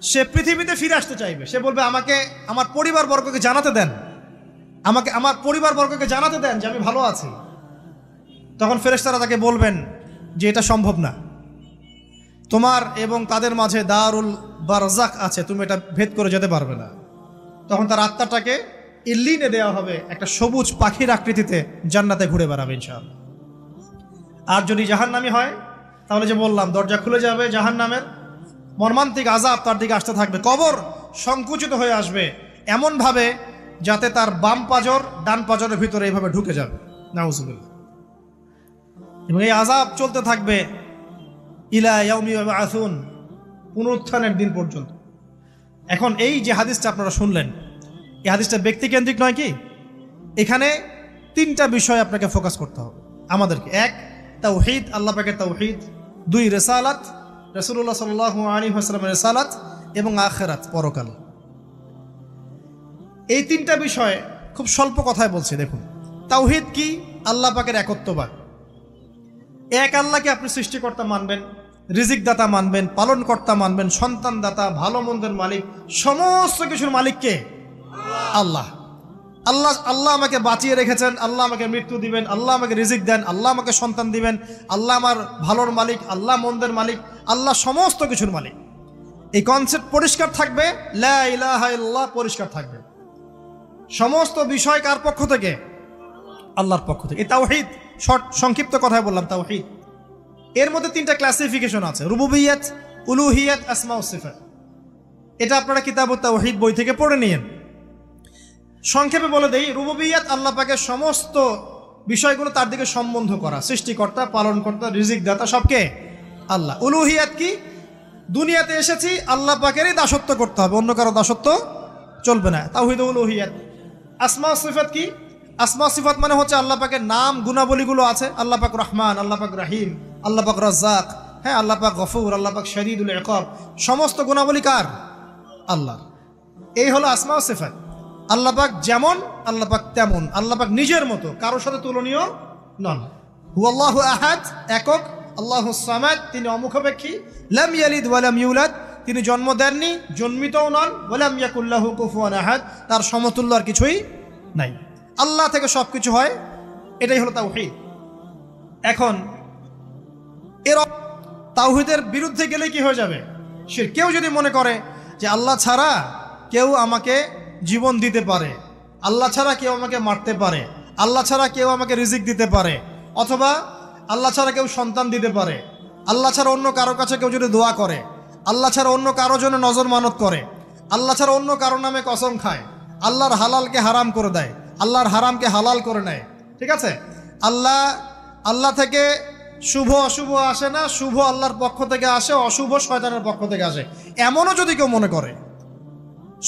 সে পৃথিবীতে ফিরে আসতে চাইবে। সে বলবে আমাকে আমার পরিবারবর্গকে জানাতে দেন, আমাকে আমার পরিবারবর্গকে জানাতে দেন যে আমি ভালো আছি। তখন ফেরেশতারা তাকে বলবেন যে এটা সম্ভব না, তোমার এবং তাদের মাঝে দারুল বারজাক আছে, তুমি এটা ভেদ করে যেতে পারবে না। তখন তার আত্মাটাকে ইল্লিনে দেওয়া হবে, একটা সবুজ পাখির আকৃতিতে জান্নাতে ঘুরে বেড়াবে ইনশাআল্লাহ। আর যদি জাহান্নামী হয় তাহলে যে বললাম দরজা খুলে যাবে জাহান্নামের, মর্মান্তিক আযাব তার দিকে আসতে থাকবে, কবর সংকুচিত হয়ে আসবে এমনভাবে যাতে তার বাম পাজর ডান পাজরের ভিতরে এইভাবে ঢুকে যাবে, নাউযুবিল্লাহ। এবং এই আযাব চলতে থাকবে ইলা ইয়াউমি ইউবআসুন, পুনরুত্থানের দিন পর্যন্ত। এখন এই যে হাদিসটা আপনারা শুনলেন, এই হাদিসটা ব্যক্তিকেন্দ্রিক নয় কি? এখানে তিনটা বিষয় আপনাকে ফোকাস করতে হবে আমাদেরকে। এক, তাওহীদ, আল্লাহ পাকের তাওহীদ। দুই, রিসালাত, রাসূলুল্লাহ সাল্লাল্লাহু আলাইহি ওয়াসাল্লামের রিসালাত। এবং আখিরাত, পরকাল। এই তিনটা বিষয় খুব স্বল্প কথায় বলছি। দেখুন, তাওহীদ কি? আল্লাহ পাকের একত্ববাদ। এক আল্লাহকে আপনি সৃষ্টিকর্তা মানবেন, রিজিক দাতা মানবেন, পালনকর্তা মানবেন, সন্তান দাতা, ভালো মন্দের মালিক, সমস্ত কিছুর মালিক কে? আল্লাহ। আল্লাহ আল্লাহ আমাকে বাঁচিয়ে রেখেছেন, আল্লাহ আমাকে মৃত্যু দিবেন, আল্লাহ আমাকে রিজিক দেন, আল্লাহ আমাকে সন্তান দিবেন, আল্লাহ আমার ভালোর মালিক, আল্লাহ মন্দের মালিক, আল্লাহ সমস্ত কিছুর মালিক। এই কনসেপ্ট পরিষ্কার থাকবে, লা ইলাহা ইল্লাল্লাহ পরিষ্কার থাকবে। সমস্ত বিষয় কার পক্ষ থেকে? আল্লাহর পক্ষ থেকে। এই তাওহীদ, শর্ট সংক্ষিপ্ত কথায় বললাম তাওহীদ। এর মধ্যে তিনটা ক্লাসিফিকেশন আছে, রুবুবিয়্যাত, উলুহিয়্যাত, আসমা ও সিফাত। এটা আপনারা কিতাবুত তাওহীদ বই থেকে পড়ে নিয়েন। সংক্ষেপে বলে দেই, রুবুবিয়্যাত আল্লাহ পাকের সমস্ত বিষয়গুলো তার দিকে সম্বন্ধ করা, সৃষ্টিকর্তা, পালনকর্তা, রিজিক দাতা সবকে আল্লাহ। উলুহিয়্যাত কি? দুনিয়াতে এসেছি আল্লাহ পাকেরই দাসত্ব করতে হবে, অন্য কারো দাসত্ব চলবে না, তাওহীদ উলুহিয়্যাত। আসমা ও সিফাত কি? আসমা সিফাত মানে হচ্ছে আল্লাহ পাকের নাম গুণাবলীগুলো আছে, আল্লাহ পাক রহমান, আল্লাহ পাক রহিম, আল্লাহ পাক রাজ্জাক, হ্যাঁ, আল্লাহ পাক গফুর, আল্লাহ পাক শদীদুল ইকাব, সমস্ত গুণাবলী কার? আল্লাহ। এই হলো আসমা ও সিফাত। আল্লাহ পাক যেমন, আল্লাহ পাক তেমন, আল্লাহ পাক নিজের মতো, কারোর সাথে তুলনীয় নন। হুয়াল্লাহু আহাদ, একক, আল্লাহুস সামাদ, তিনি অমুখাপেক্ষী, লাম ইয়ালিদ ওয়া লাম ইউলাদ, তিনি জন্ম দেননি, জন্মিতও নন, ওয়া লাম ইয়াকুল লাহু কুফুয়ান আহাদ, তার সমতুল্য আর কিছুই নাই। আল্লাহ থেকে সব কিছু হয়, এটাই হলো তাওহীদ। এখন এর তাওহীদের বিরুদ্ধে গেলে কি হয়ে যাবে? শিরক। কেউ যদি মনে করে যে আল্লাহ ছাড়া কেউ আমাকে জীবন দিতে পারে, আল্লাহ ছাড়া কেউ আমাকে মারতে পারে, আল্লাহ ছাড়া কেউ আমাকে রিজিক দিতে পারে, অথবা আল্লাহ ছাড়া কেউ সন্তান দিতে পারে, আল্লাহ ছাড়া অন্য কারো কাছে কেউ যদি দোয়া করে, আল্লাহ ছাড়া অন্য কারো জন্য নজর মানত করে, আল্লাহ ছাড়া অন্য কারো নামে কসম খায়, আল্লাহর হালালকে হারাম করে দেয়, আল্লাহর হারামকে হালাল করে নেয়, ঠিক আছে? আল্লাহ থেকে শুভ অশুভ আসে না, শুভ আল্লাহর পক্ষ থেকে আসে, অশুভ শয়তানের পক্ষ থেকে আসে, এমনও যদি কেউ মনে করে,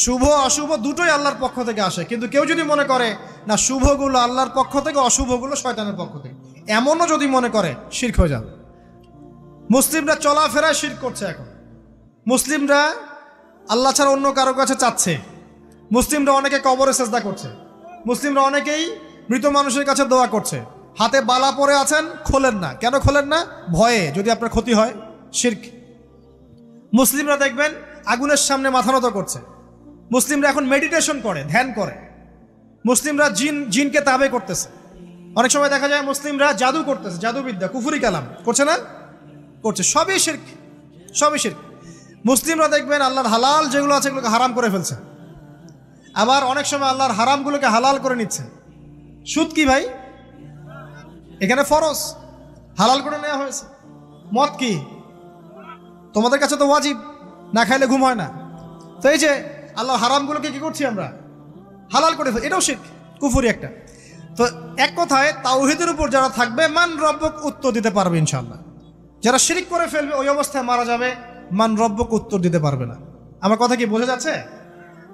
শুভ অশুভ দুটোই আল্লাহর পক্ষ থেকে আসে, কিন্তু কেউ যদি মনে করে না শুভগুলো আল্লাহর পক্ষ থেকে, অশুভগুলো শয়তানের পক্ষ থেকে, এমনও যদি মনে করে, শিরক হয়ে যাবে। মুসলিমরা চলাফেরায় শিরক করছে। এখন মুসলিমরা আল্লাহ ছাড়া অন্য কারো কাছে চাচ্ছে, মুসলিমরা অনেকে কবরে সেজদা করছে, মুসলিমরা অনেকেই মৃত মানুষের কাছে দোয়া করছে, হাতে বালা পরে আছেন, খোলেন না। কেন খোলেন না? ভয়ে যদি আপনার ক্ষতি হয়, শিরক। মুসলিমরা দেখবেন আগুনের সামনে মাথা নত করছে, মুসলিমরা এখন মেডিটেশন করে, ধ্যান করে, মুসলিমরা জিনকে তাবে করতেছে। অনেক সময় দেখা যায় মুসলিমরা জাদু করতেছে, জাদুবিদ্যা, কুফরি কালাম করছে না? করছে। সবই শিরক, সবই শিরক। মুসলিমরা দেখবেন আল্লাহর হালাল যেগুলো আছে এগুলোকে হারাম করে ফেলছে, আবার অনেক সময় আল্লাহর হারামগুলোকে হালাল করে নিচ্ছে। সুদ কি ভাই? এখানে ফরজ, হালাল করে নেওয়া হয়েছে। মদ কি? তোমাদের কাছে তো ওয়াজিব, না খাইলে ঘুম হয় না। তো এই যে আল্লাহ হারামগুলোকে কি করছি আমরা? হালাল করে ফেলছি, এটাও শিরক, কুফরি একটা। তো এক কথায় তাওহীদের উপর যারা থাকবে, মান রব্বক উত্তর দিতে পারবে ইনশাআল্লাহ। যারা শিরক করে ফেলবে ওই অবস্থায় মারা যাবে, মান রব্বক উত্তর দিতে পারবে না। আমার কথা কি বোঝা যাচ্ছে?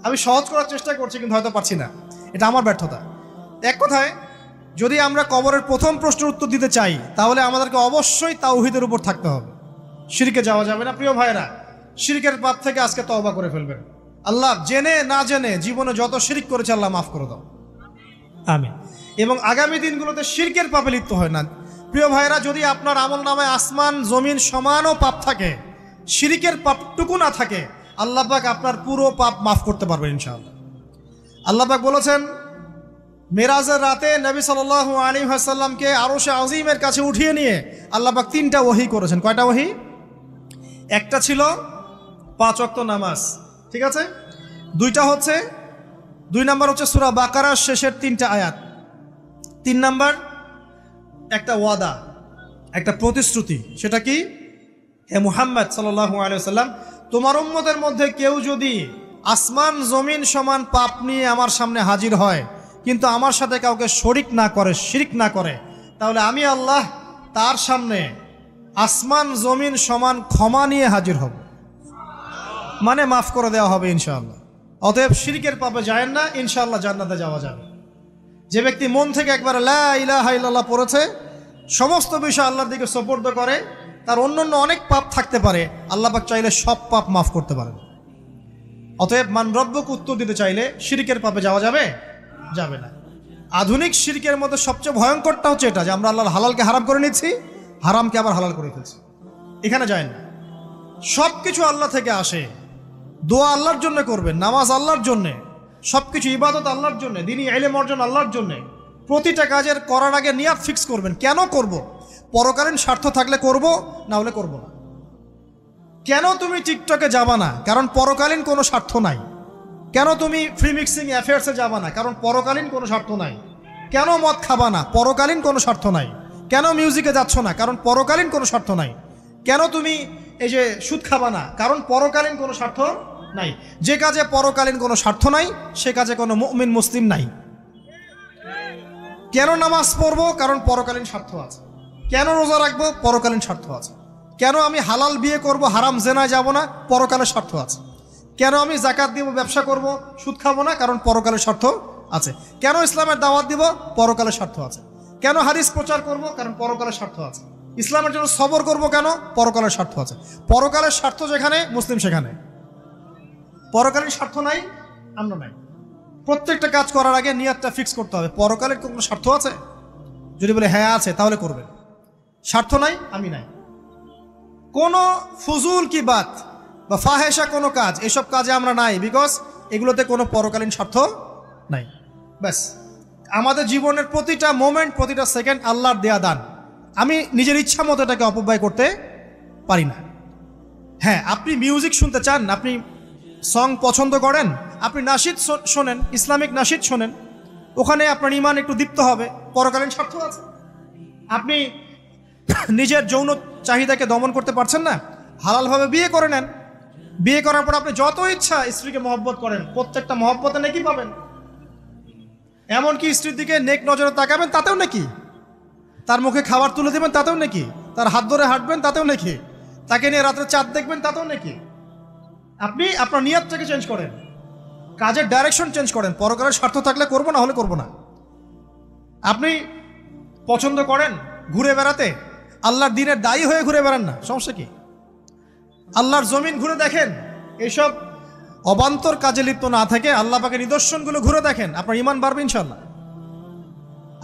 আমি সহজ করার চেষ্টা করছি, কিন্তু হয়তো পারছি না, এটা আমার ব্যর্থতা। এক কথায় যদি আমরা কবরের প্রথম প্রশ্নের উত্তর দিতে চাই, তাহলে আমাদেরকে অবশ্যই তাওহীদের উপর থাকতে হবে, শিরকে যাওয়া যাবে না। প্রিয় ভাইরা, শিরকের পাপ থেকে আজকে তওবা করে ফেলবেন। আল্লাহ জেনে না জেনে জীবনে যত শিরক করেছে আল্লাহ মাফ করে দাও, আমিন। এবং আগামী দিনগুলোতে শিরকের পাপে লিপ্ত হয় না। প্রিয় ভাইরা, যদি আপনার আমল নামায় আসমান জমিন সমানও পাপ থাকে, শিরকের পাপটুকু না থাকে, আল্লাহ পাক আপনার পুরো পাপ মাফ করতে পারবেন ইনশাআল্লাহ। আল্লাহ পাক বলেছেন মেরাজের রাতে নবী সাল্লাল্লাহু আলাইহি ওয়াসাল্লামকে আরশে আজিমের কাছে উঠিয়ে নিয়ে আল্লাহ পাক 3টা ওহী করেছেন। কয়টা ওহী? একটা ছিল 5 ওয়াক্ত নামাজ, ঠিক আছে। 2টা হচ্ছে 2 নাম্বার হচ্ছে সূরা বাকারার শেষের 3টা আয়াত। 3 নাম্বার একটা ওয়াদা, একটা প্রতিশ্রুতি। সেটা কি? হে মুহাম্মদ সাল্লাল্লাহু আলাইহি ওয়াসাল্লাম, তোমার উম্মতের মধ্যে কেউ যদি আসমান জমিন সমান পাপ নিয়ে আমার সামনে হাজির হয় কিন্তু আমার সাথে কাউকে শরিক না করে, শিরক না করে, তাহলে আমি আল্লাহ তার সামনে আসমান জমিন সমান ক্ষমা নিয়ে হাজির হব, মানে মাফ করে দেওয়া হবে ইনশাআল্লাহ। অতএব শিরকের পাপে যায়েন না, ইনশাআল্লাহ জান্নাতে যাওয়া যাবে। যে ব্যক্তি মন থেকে একবার লা ইলাহা ইল্লাল্লাহ পড়েছে, সমস্ত বিষয় আল্লাহর দিকে সুপর্দ করে, তার অন্যান্য অনেক পাপ থাকতে পারে, আল্লাহ পাক চাইলে সব পাপ মাফ করতে পারেন। অতএব মান রব্বকে উত্তর দিতে চাইলে শিরকের পাপে যাওয়া যাবে যাবে না। আধুনিক শিরকের মধ্যে সবচেয়ে ভয়ঙ্করটা হচ্ছে এটা যে আমরা আল্লাহর হালালকে হারাম করে নিচ্ছি, হারামকে আবার হালাল করে ফেলছি। এখানে যায় না। সব কিছু আল্লাহ থেকে আসে, দোয়া আল্লাহর জন্য করবেন, নামাজ আল্লাহর জন্যে, সব কিছু ইবাদত আল্লাহর জন্যে, দ্বীনি ইলম অর্জন আল্লাহর জন্যে। প্রতিটা কাজের করার আগে নিয়াত ফিক্স করবেন, কেন করব? পরকালীন স্বার্থ থাকলে করব, না হলে করব না। কেন তুমি টিকটকে যাবা না? কারণ পরকালীন কোনো স্বার্থ নাই। কেন তুমি ফ্রি মিক্সিং অ্যাফেয়ার্সে যাবা না? কারণ পরকালীন কোনো স্বার্থ নাই। কেন মদ খাবা না? পরকালীন কোনো স্বার্থ নাই। কেন মিউজিকে যাচ্ছ না? কারণ পরকালীন কোনো স্বার্থ নাই। কেন তুমি এই যে সুদ খাবা না? কারণ পরকালীন কোনো স্বার্থ নাই। যে কাজে পরকালীন কোনো স্বার্থ নাই সে কাজে কোনো মুমিন মুসলিম নাই। কেন নামাজ পড়বো? কারণ পরকালীন স্বার্থ আছে। কেন রোজা রাখবো? পরকালীন স্বার্থ আছে। কেন আমি হালাল বিয়ে করব, হারাম জেনায় যাব না? পরকালের স্বার্থ আছে। কেন আমি যাকাত দিব, ব্যবসা করব, সুদ খাবো না? কারণ পরকালের স্বার্থ আছে। কেন ইসলামের দাওয়াত দিব? পরকালের স্বার্থ আছে। কেন হাদিস প্রচার করব? কারণ পরকালের স্বার্থ আছে। ইসলামের জন্য সবর করব কেন? পরকালের স্বার্থ আছে। পরকালের স্বার্থ যেখানে, মুসলিম সেখানে। পরকালীন স্বার্থ নাই, আমরা নাই। প্রত্যেকটা কাজ করার আগে নিয়াতটা ফিক্স করতে হবে। পরকালের কোনো স্বার্থ আছে? যদি বলে হ্যাঁ আছে, তাহলে করবেন। স্বার্থ নাই, আমি নাই। কোনো ফুজুল কি বাত বা ফাহেসা কোনো কাজ, এসব কাজে আমরা নাই, বিকজ এগুলোতে কোনো পরকালীন স্বার্থ নাই। ব্যাস, আমাদের জীবনের প্রতিটা মোমেন্ট, প্রতিটা সেকেন্ড আল্লাহর দেয়া দান। আমি নিজের ইচ্ছা মতো এটাকে অপব্যয় করতে পারি না। হ্যাঁ, আপনি মিউজিক শুনতে চান, আপনি সং পছন্দ করেন, আপনি নাশিদ শোনেন, ইসলামিক নাশিদ শোনেন, ওখানে আপনার ঈমান একটু দীপ্ত হবে, পরকালীন স্বার্থ আছে। আপনি নিজের যৌন চাহিদাকে দমন করতে পারছেন না, হালালভাবে বিয়ে করে নেন। বিয়ে করার পর আপনি যত ইচ্ছা স্ত্রীকে মহব্বত করেন, প্রত্যেকটা মহব্বতে নেকি পাবেন। এমনকি স্ত্রীর দিকে নেক নজরে তাকাবেন, তাতেও নাকি। তার মুখে খাবার তুলে দেবেন, তাতেও নাকি। তার হাত ধরে হাঁটবেন, তাতেও নাকি। তাকে নিয়ে রাত্রে চাঁদ দেখবেন, তাতেও নাকি। আপনি আপনার নিয়তটাকে চেঞ্জ করেন, কাজের ডাইরেকশন চেঞ্জ করেন। পরকালের স্বার্থ থাকলে করবো, না হলে করবো না। আপনি পছন্দ করেন ঘুরে বেড়াতে, আল্লাহর দিনের দায়ী হয়ে ঘুরে বেড়ান না, সমস্যা কি? আল্লাহর জমিন ঘুরে দেখেন, এইসব অবান্তর কাজে লিপ্ত না থাকে আল্লাহ পাকের নিদর্শনগুলো ঘুরে দেখেন, আপনার ঈমান বাড়বে ইনশাআল্লাহ।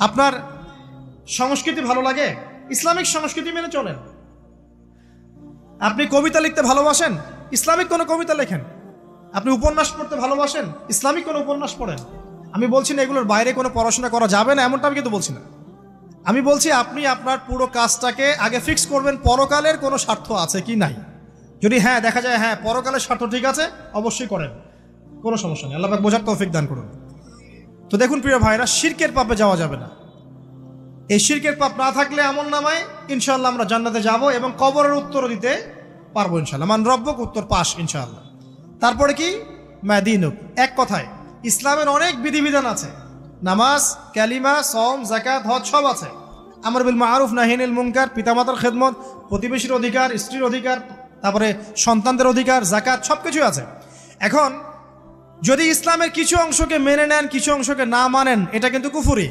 আপনার সংস্কৃতি ভালো লাগে, ইসলামিক সংস্কৃতি মেনে চলেন। আপনি কবিতা লিখতে ভালোবাসেন, ইসলামিক কোনো কবিতা লেখেন। আপনি উপন্যাস পড়তে ভালোবাসেন, ইসলামিক কোনো উপন্যাস পড়েন। আমি বলছি না এগুলোর বাইরে কোনো পড়াশোনা করা যাবে না, এমনটা আমি কিন্তু বলছি না। আমি বলছি আপনি আপনার পুরো কাজটাকে আগে ফিক্স করবেন, পরকালের কোনো স্বার্থ আছে কি নাই। যদি হ্যাঁ দেখা যায় হ্যাঁ পরকালের স্বার্থ ঠিক আছে, অবশ্যই করেন, কোনো সমস্যা নেই। আল্লাহ পাক বোঝার তৌফিক দান করুন। তো দেখুন প্রিয় ভাইরা, শিরকের পাপে যাওয়া যাবে না। এই শিরকের পাপ না থাকলে আমল নামায় ইনশাআল্লাহ আমরা জান্নাতে যাব এবং কবরের উত্তরও দিতে পারবো ইনশাআল্লাহ। মান রব্বক, উত্তর পাস ইনশাআল্লাহ। তারপরে কি? মা দীনুক। এক কথায় ইসলামের অনেক বিধিবিধান আছে, নামাজ, কালিমা, সওম, যাকাত, হজ সব আছে। আমর বিল মারুফ, নাহি আনিল মুনকার, পিতামাতার খেদমত, প্রতিবেশীর অধিকার, স্ত্রীর অধিকার, তারপরে সন্তানদের অধিকার, যাকাত, সব কিছুই আছে। এখন যদি ইসলামের কিছু অংশকে মেনে নেন, কিছু অংশকে না মানেন, এটা কিন্তু কুফরি।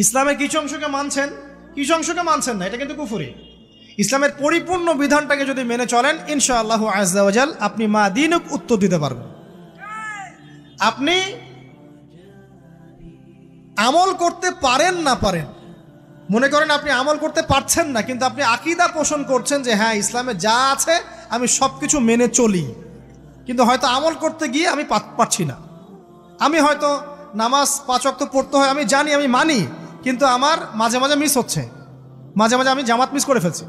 ইসলামের কিছু অংশকে মানছেন, কিছু অংশকে মানছেন না, এটা কিন্তু কুফরি। ইসলামের পরিপূর্ণ বিধানটাকে যদি মেনে চলেন ইনশাআল্লাহু আযজা ওয়া জাল আপনি মা দীনুক উত্তর দিতে পারবেন। আপনি আমল করতে পারেন না পারেন, মনে করেন আপনি আমল করতে পারছেন না, কিন্তু আপনি আকীদা পোষণ করছেন যে হ্যাঁ ইসলামে যা আছে আমি সব কিছু মেনে চলি, কিন্তু হয়তো আমল করতে গিয়ে আমি পারছি না। আমি হয়তো নামাজ 5 ওয়াক্ত পড়তে হয়, আমি জানি, আমি মানি, কিন্তু আমার মাঝে মাঝে মিস হচ্ছে, মাঝে মাঝে আমি জামাত মিস করে ফেলছি।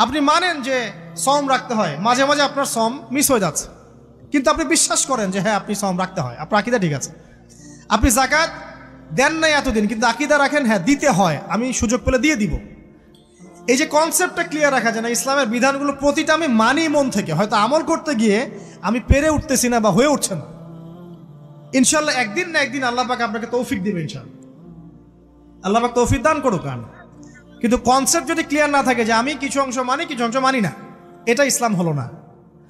আপনি মানেন যে সম রাখতে হয়, মাঝে মাঝে আপনার সম মিস হয়ে যাচ্ছে, কিন্তু আপনি বিশ্বাস করেন যে হ্যাঁ আপনি সম রাখতে হয়, আপনার আকীদা ঠিক আছে। আপনি যাকাত দেন নাই এতদিন, কিন্তু আকীদা রাখেন হ্যাঁ দিতে হয়, আমি সুযোগ পেলে দিয়ে দিব। এই যে কনসেপ্টটা ক্লিয়ার রাখা যায় না, ইসলামের বিধানগুলো প্রতিটা আমি মানি মন থেকে, হয়তো আমল করতে গিয়ে আমি পেরে উঠতেছি না বা হয়ে উঠছে না। ইনশাল্লাহ একদিন না একদিন আল্লাহ পাক আপনাকে তৌফিক দিবে, ইনশাল্লাহ আল্লাহ পাক তৌফিক দান করুক। কিন্তু কনসেপ্ট যদি ক্লিয়ার না থাকে যে আমি কিছু অংশ মানি কিছু অংশ মানি না, এটা ইসলাম হলো না।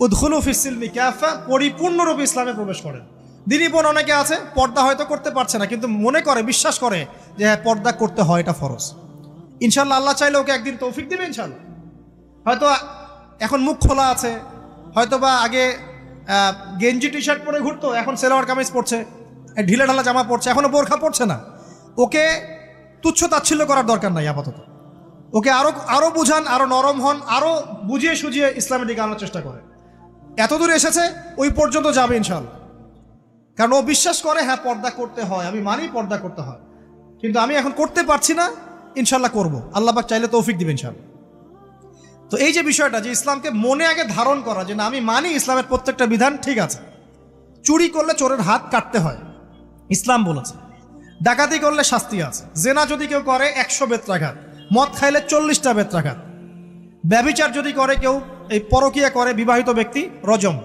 উদখুলু ফিস-সিলমি কাফা, পরিপূর্ণরূপে ইসলামে প্রবেশ করেন। দিনী বোন অনেকে আছে পর্দা হয়তো করতে পারছে না, কিন্তু মনে করে, বিশ্বাস করে যে হ্যাঁ পর্দা করতে হয়, এটা ফরজ। ইনশাল্লাহ আল্লাহ চাইলে ওকে একদিন তৌফিক দিবে ইনশাল্লাহ। হয়তো এখন মুখ খোলা আছে, হয়তো বা আগে গেঞ্জি টি শার্ট পরে ঘুরতো, এখন সেলোয়ার কামিজ পরছে, ঢিলে ঢালা জামা পরছে, এখনো বোরখা পরছে না। ওকে তুচ্ছ তাচ্ছিল্য করার দরকার নাই আপাতত। ওকে আরো বুঝান, আরো নরম হন, আরো বুঝিয়ে সুঝিয়ে ইসলামের দিকে আনার চেষ্টা করে। এতদূর এসেছে, ওই পর্যন্ত যাবে ইনশাল্লাহ। কারণ ও বিশ্বাস করে হ্যাঁ পর্দা করতে হয়, আমি মানি পর্দা করতে হয়, কিন্তু আমি এখন করতে পারছি না, ইনশাল্লাহ করব, আল্লাহ পাক চাইলে তৌফিক দিবেন ইনশাল্লাহ। তো এই যে বিষয়টা, যে ইসলামকে মনে আগে ধারণ করা, যে না আমি মানি ইসলামের প্রত্যেকটা বিধান ঠিক আছে। চুরি করলে চোরের হাত কাটতে হয়, ইসলাম বলেছে। ডাকাতি করলে শাস্তি আছে। জেনা যদি কেউ করে 100 বেত্রাঘাত, মদ খাইলে 40টা বেত্রাঘাত, ব্যভিচার যদি করে কেউ, এই পরকীয়া করে বিবাহিত ব্যক্তি, রজম।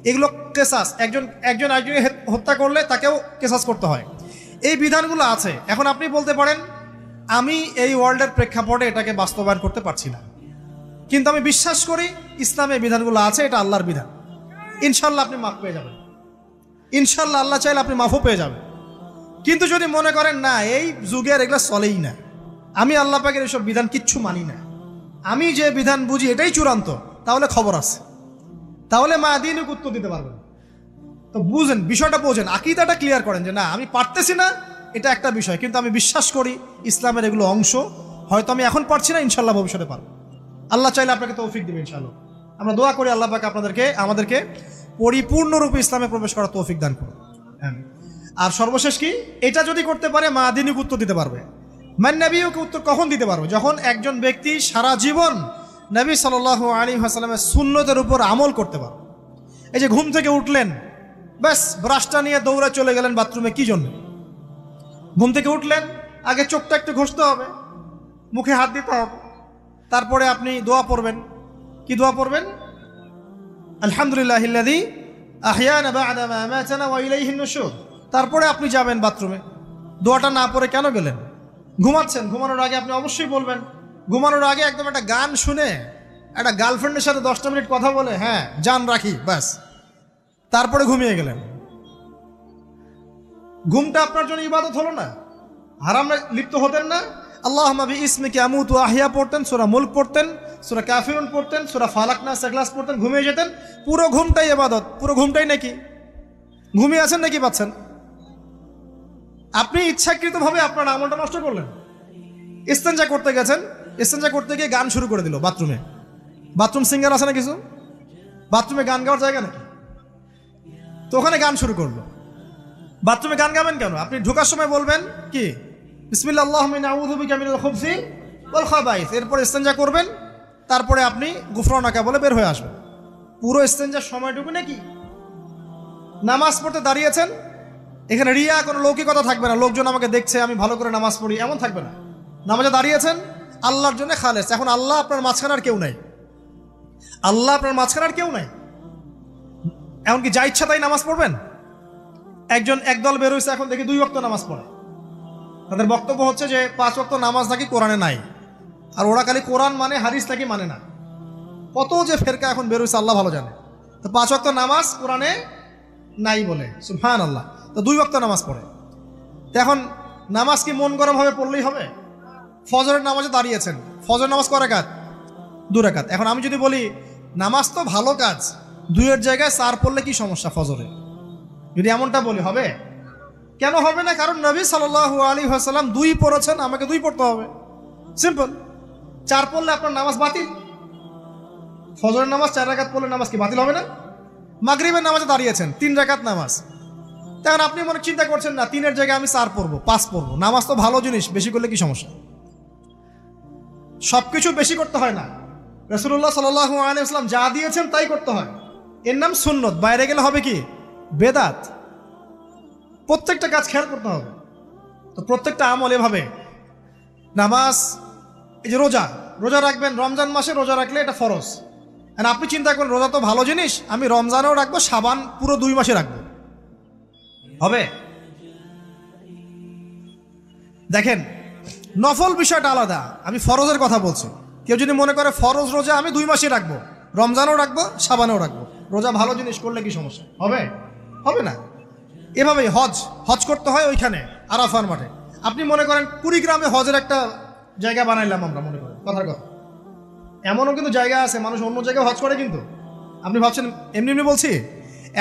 এগুলো কেসাস, একজন একজনকে হত্যা করলে তাকেও কেসাস করতে হয়। এই বিধানগুলো আছে। এখন আপনি বলতে পারেন আমি এই ওয়ার্ল্ডের প্রেক্ষাপটে এটাকে বাস্তবায়ন করতে পারছি না, কিন্তু আমি বিশ্বাস করি ইসলামে বিধানগুলো আছে, এটা আল্লাহর বিধান। ইনশাল্লাহ আপনি মাফ পেয়ে যাবেন, ইনশাল্লাহ আল্লাহ চাইলে আপনি মাফও পেয়ে যাবেন। কিন্তু যদি মনে করেন না এই যুগের এগুলো চলেই না, আমি আল্লাহ পাকের এসব বিধান কিচ্ছু মানি না, আমি যে বিধান বুঝি এটাই চূড়ান্ত, তাহলে খবর আছে, তাহলে মা দিনকে উত্তর দিতে পারবেন। তো বুঝেন, বিষয়টা বোঝেন, আকীদাটা ক্লিয়ার করেন যে না আমি পারতেছি না, এটা একটা বিষয়, কিন্তু আমি বিশ্বাস করি ইসলামের এগুলো অংশ, হয়তো আমি এখন পারছি না, ইনশাল্লাহ ভবিষ্যতে পারবো। আল্লাহ চাইলে আপনাকে তৌফিক দিবে ইনশাআল্লাহ। আমরা দোয়া করি আল্লাহ পাক আমাদেরকে পরিপূর্ণরূপে ইসলামে প্রবেশ করার তৌফিক দান করুন। আর সর্বশেষ কি, এটা যদি করতে পারে মা দিনকে উত্তর দিতে পারবে। মান নবীকে উত্তর কখন দিতে পারবে? যখন একজন ব্যক্তি সারা জীবন নবী সাল্লাল্লাহু আলাইহি ওয়াসাল্লামের সুন্নতের উপর আমল করতে পারবে। এই যে ঘুম থেকে উঠলেন, ব্যাস ব্রাশটা নিয়ে দৌড়ে চলে গেলেন বাথরুমে, কি জন্য? ঘুম থেকে উঠলেন, আগে চোখটা একটু ঘষতে হবে, মুখে হাত দিতে হবে, তারপরে আপনি দোয়া পড়বেন। কি দোয়া পড়বেন? আলহামদুলিল্লাহিল্লাযী আহইয়ানা বা'দা মা আমাতানা ওয়া ইলাইহিন নুশুর। তারপরে আপনি যাবেন বাথরুমে। দোয়াটা না পড়ে কেন গেলেন? ঘুমাচ্ছেন, ঘুমানোর আগে আপনি অবশ্যই বলবেন। ঘুমানোর আগে একদম একটা গান শুনে, একটা গার্লফ্রেন্ডের সাথে 10টা মিনিট কথা বলে হ্যাঁ জান রাখি, ব্যাস, তারপরে ঘুমিয়ে গেলেন। ঘুমটা আপনার জন্য ইবাদত হলো না? হারামে লিপ্ত হতেন না? আল্লাহুম্মা বিইসমিকা আমুতু ওয়া আহইয়া পড়তেন, সূরা মুলক পড়তেন, সূরা কাফিরুন পড়তেন, সূরা ফালাক নাস ইখলাস পড়তেন, ঘুমিয়ে যেতেন। পুরো ঘুমটাই ইবাদত, পুরো ঘুমটাই নাকি? ঘুমিয়ে আছেন নাকি পাচ্ছেন? আপনি ইচ্ছাকৃতভাবে আপনার আমলটা নষ্ট করলেন। ইস্তেঞ্জা করতে গেছেন, ইস্তেঞ্জা করতে গিয়ে গান শুরু করে দিল বাথরুমে। বাথরুম সিঙ্গার আছে না কিছু? বাথরুমে গান গাওয়ার জায়গা নাকি? তো ওখানে গান শুরু করলো। বাথরুমে গান গাবেন কেন? আপনি ঢোকার সময় বলবেন কি, বিসমিল্লাহ আল্লাহুম্মা ইন্নী আউযু বিকা মিনাল খুবসি ওয়াল খাবাইস। এরপর ইস্তেঞ্জা করবেন, তারপরে আপনি গুফরানাকা বলে বের হয়ে আসবেন। পুরো ইস্তেঞ্জার সময়টুকু নাকি? নামাজ পড়তে দাঁড়িয়েছেন, এখানে রিয়া কোনো লৌকিকতা থাকবে না, লোকজন আমাকে দেখছে আমি ভালো করে নামাজ পড়ি, এমন থাকবে না। নামাজে দাঁড়িয়েছেন আল্লাহর জন্য খালেস। এখন আল্লাহ আপনার মাঝখানে আর কেউ নাই, আল্লাহ আপনার মাঝখানে আর কেউ নাই। এমনকি যা ইচ্ছা তাই নামাজ পড়বেন? একদল বের হয়েছে, এখন দেখি 2 ওয়াক্ত নামাজ পড়ে। তাদের বক্তব্য হচ্ছে যে 5 ওয়াক্ত নামাজ নাকি কোরআনে নাই, আর ওরা খালি কোরআন মানে, হাদিস নাকি মানে না। কত যে ফেরকা এখন বের হয়েছে আল্লাহ ভালো জানে। তো 5 ওয়াক্ত নামাজ কোরআনে নাই বলে, সুবহানাল্লাহ। তো 2 ওয়াক্ত নামাজ পড়ে। তো এখন নামাজ কি মন গরম ভাবে পড়লেই হবে? ফজরের নামাজে দাঁড়িয়েছেন, ফজর নামাজ কয় রাকাত? 2 রাকাত। এখন আমি যদি বলি নামাজ তো ভালো কাজ, 2-এর জায়গায় 4 পড়লে কি সমস্যা ফজরে? যদি এমনটা বলি হবে? কেন হবে না? কারণ নবী সাল্লাল্লাহু আলাইহি ওয়াসাল্লাম 2 পড়েছেন, আমাকে 2 পড়তে হবে, সিম্পল। 4 পড়লে আপনার নামাজ বাতিল। ফজরের নামাজ 4 রাকাত পড়লে নামাজ কি বাতিল হবে না? মাগরিবের নামাজে দাঁড়িয়েছেন 3 রাকাত নামাজ, তখন আপনি মনে চিন্তা করছেন না 3-এর জায়গায় আমি 4 পড়বো 5 পড়বো। নামাজ তো ভালো জিনিস, বেশি করলে কি সমস্যা? সবকিছু বেশি করতে হয় না। রাসূলুল্লাহ সাল্লাল্লাহু আলাইহি ওয়াসাল্লাম যা দিয়েছেন তাই করতে হয়, এর নাম সুন্নত। বাইরে গেলে হবে কি বেদাত। প্রত্যেকটা কাজ খেয়াল করতে হবে। তো প্রত্যেকটা আমল এভাবে, নামাজ, এই যে রোজা, রোজা রাখবেন রমজান মাসে, রোজা রাখলে এটা ফরজ। আর আপনি চিন্তা করেন রোজা তো ভালো জিনিস, আমি রমজানেও রাখবো, শাবান পুরো 2 মাসে রাখবো, হবে? দেখেন নফল বিষয়টা আলাদা, আমি ফরজের কথা বলছি। কেউ যদি মনে করে ফরজ রোজা আমি 2 মাসে রাখবো, রমজানও রাখবো, শাবানও রাখবো, রোজা ভালো জিনিস করলে কি সমস্যা হবে? হবে না। এভাবেই হজ করতে হয় ওইখানে আরাফার মাঠে। আপনি মনে করেন কুড়িগ্রামে হজের একটা জায়গা বানাইলাম আমরা, মনে করেন কথার কথা, এমনও কিন্তু জায়গা আছে মানুষ অন্য জায়গায় হজ করে, কিন্তু আপনি ভাবছেন এমনি এমনি বলছি।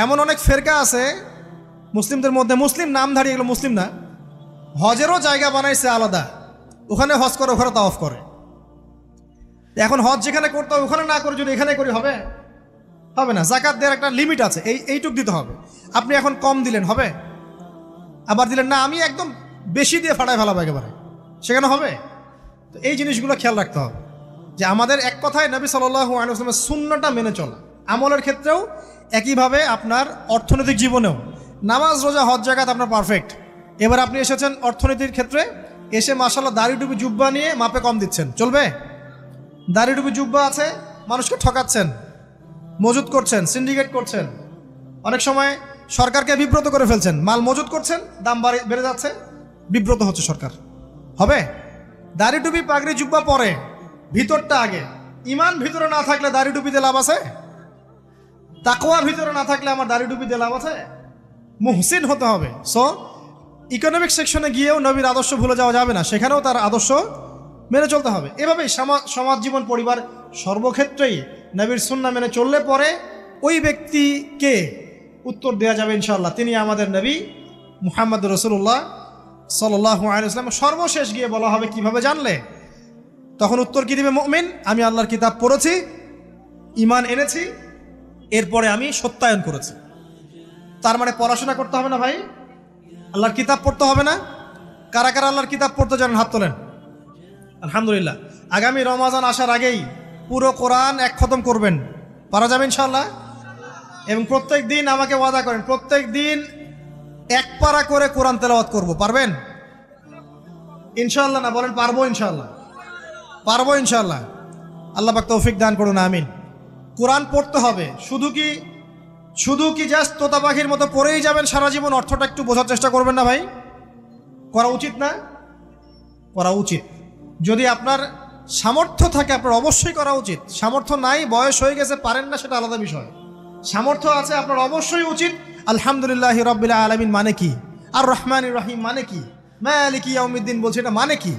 এমন অনেক ফেরকা আছে মুসলিমদের মধ্যে, মুসলিম নামধারী, এগুলো মুসলিম না, হজেরও জায়গা বানাইছে আলাদা, ওখানে হজ করে, ওখানে তাওয়াফ করে। এখন হজ যেখানে করতে হবে ওখানে না করে যদি এখানে করি, হবে? হবে না। যাকাত দেওয়ার একটা লিমিট আছে, এইটুক দিতে হবে। আপনি এখন কম দিলেন, হবে? আবার দিলেন না আমি একদম বেশি দিয়ে ফাটায় ফেলাবো একেবারে, সেখানে হবে? তো এই জিনিসগুলো খেয়াল রাখতে হবে যে আমাদের এক কথায় নবী সাল্লাল্লাহু আলাইহি ওয়াসাল্লামের সুন্নাহটা মেনে চলা। আমলের ক্ষেত্রেও একইভাবে, আপনার অর্থনৈতিক জীবনেও নামাজ, রোজা, হজ, জাকাত আপনার পারফেক্ট। এবার আপনি এসেছেন অর্থনীতির ক্ষেত্রে, এসে মাশাআল্লাহ দাড়ি টুপি জুব্বা নিয়ে মাপে কম দিচ্ছেন, চলবে? দাড়ি টুপি জুব্বা আছে, মানুষকে ঠকাচ্ছেন, মজুত করছেন, সিন্ডিকেট করছেন, অনেক সময় সরকারকে বিব্রত করে ফেলছেন, মাল মজুত করছেন, দাম বেড়ে যাচ্ছে, বিব্রত হচ্ছে সরকার, হবে? দাড়ি টুপি পাগড়ি জুব্বা পরে, ভিতরটা আগে। ইমান ভিতরে না থাকলে দাড়ি টুপিতে লাভ আছে? তাকওয়া ভিতরে না থাকলে আমার দাড়ি টুপিতে লাভ আছে? মুহসিন হতে হবে। সো ইকোনমিক সেকশনে গিয়েও নবীর আদর্শ ভুলে যাওয়া যাবে না, সেখানেও তার আদর্শ মেনে চলতে হবে। এভাবেই সমাজ জীবন, পরিবার, সর্বক্ষেত্রেই নবীর সুন্নাহ মেনে চললে পরে ওই ব্যক্তিকে উত্তর দেওয়া যাবে ইনশাআল্লাহ, তিনি আমাদের নবী মুহাম্মদ রাসূলুল্লাহ সাল্লাল্লাহু আলাইহি ওয়াসাল্লাম। সর্বশেষ গিয়ে বলা হবে কিভাবে জানলে? তখন উত্তর কি দিবে মুমিন? আমি আল্লাহর কিতাব পড়েছি, ঈমান এনেছি, এরপরে আমি সত্যায়ন করেছি। তার মানে পড়াশোনা করতে হবে না ভাই? আল্লাহর কিতাব পড়তে হবে না? কারা কারা আল্লাহর কিতাব পড়তে জানেন হাত তোলেন। আলহামদুলিল্লাহ। আগামী রমজান আসার আগেই পুরো কোরআন এক খতম করবেন, পারা যাবে ইনশাআল্লাহ? এবং প্রত্যেক দিন আমাকে ওয়াদা করেন, প্রত্যেক দিন 1 পারা করে কোরআন তেলাওয়াত করব, পারবেন ইনশাআল্লাহ? না বলেন পারবো ইনশাআল্লাহ? পারবো ইনশাআল্লাহ। আল্লাহ পাক তৌফিক দান করুন, আমিন। কোরআন পড়তে হবে, শুধু কি জাস্ট তোতা পাখির মতো পড়েই যাবেন সারা জীবন? অর্থটা একটু বোঝার চেষ্টা করবেন না ভাই? করা উচিত না? করা উচিত। যদি আপনার সামর্থ্য থাকে আপনার অবশ্যই করা উচিত। সামর্থ্য নাই, বয়স হয়ে গেছে, পারেন না, সেটা আলাদা বিষয়। সামর্থ্য আছে আপনার অবশ্যই উচিত। আলহামদুলিল্লাহি রাব্বিল আলামিন মানে কি? আর রহমানির রহিম মানে কি? মালিকি ইয়াউমিদ্দিন বলছি, এটা মানে কি?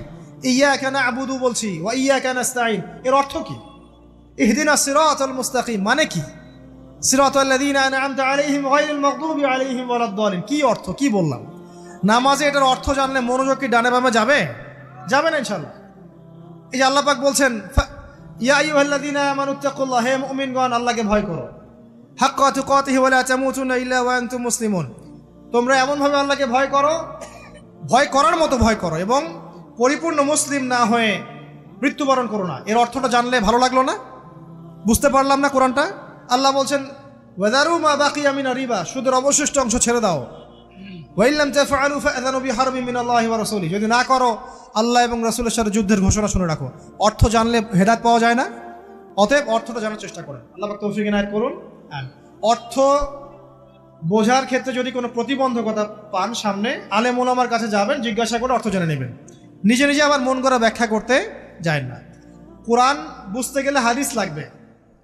ইয়াকা না'বুদু বলছি, ওয়া ইয়াকা নাস্তাঈন, এর অর্থ কি? ইহদিনাস সিরাতাল মুস্তাকিম মানে কি? সিরাতাল লাযীনা আন'আমতা আলাইহিম গায়রিল মাগদুবি আলাইহিম ওয়ালাদ-দালিন, কি অর্থ, কি বললাম? নামাজে এটার অর্থ জানলে মনোযোগ কি ডানে বামে যাবে? যাবে না ইনশাআল্লাহ। এই যে আল্লাহ পাক বলছেন, ইয়া আইয়ুহাল্লাযীনা আমানুত্তাকুল্লাহ, হে মুমিনগণ আল্লাহকে ভয় করো, হাক্কা তুকাতিহি ওয়া লা তামুতুন্না ইল্লা ওয়া আনতুম মুসলিমুন, তোমরা এমনভাবে আল্লাহকে ভয় করো, ভয় করার মতো ভয় করো, এবং পরিপূর্ণ মুসলিম না হয়ে মৃত্যুবরণ করো না। এর অর্থটা জানলে ভালো লাগলো না? বুঝতে পারলাম না কোরআনটা? আল্লাহ বলছেন ওয়াদারু মা বাকিয়া মিনা রিবা, সুদের অবশিষ্ট অংশ ছেড়ে দাও। ওয়া ইল্লাম তাফআলু ফাআযানু বিহারবিন মিনাল্লাহি ওয়া রাসূলিহি, যদি না করো আল্লাহ এবং রাসূলের সাথে যুদ্ধের ঘোষণা শুনে রাখো। অর্থ জানলে হেদায়েত পাওয়া যায় না? অতএব অর্থটা জানার চেষ্টা করেন। আল্লাহ পাক তৌফিক ইনায়েত করুন। অর্থ বোঝার ক্ষেত্রে যদি কোনো প্রতিবন্ধকতা পান সামনে, আলেম ওলামার কাছে যাবেন, জিজ্ঞাসা করে অর্থ জেনে নেবেন। নিজে নিজে আবার মন করা ব্যাখ্যা করতে যায় না। কোরআন বুঝতে গেলে হাদিস লাগবে,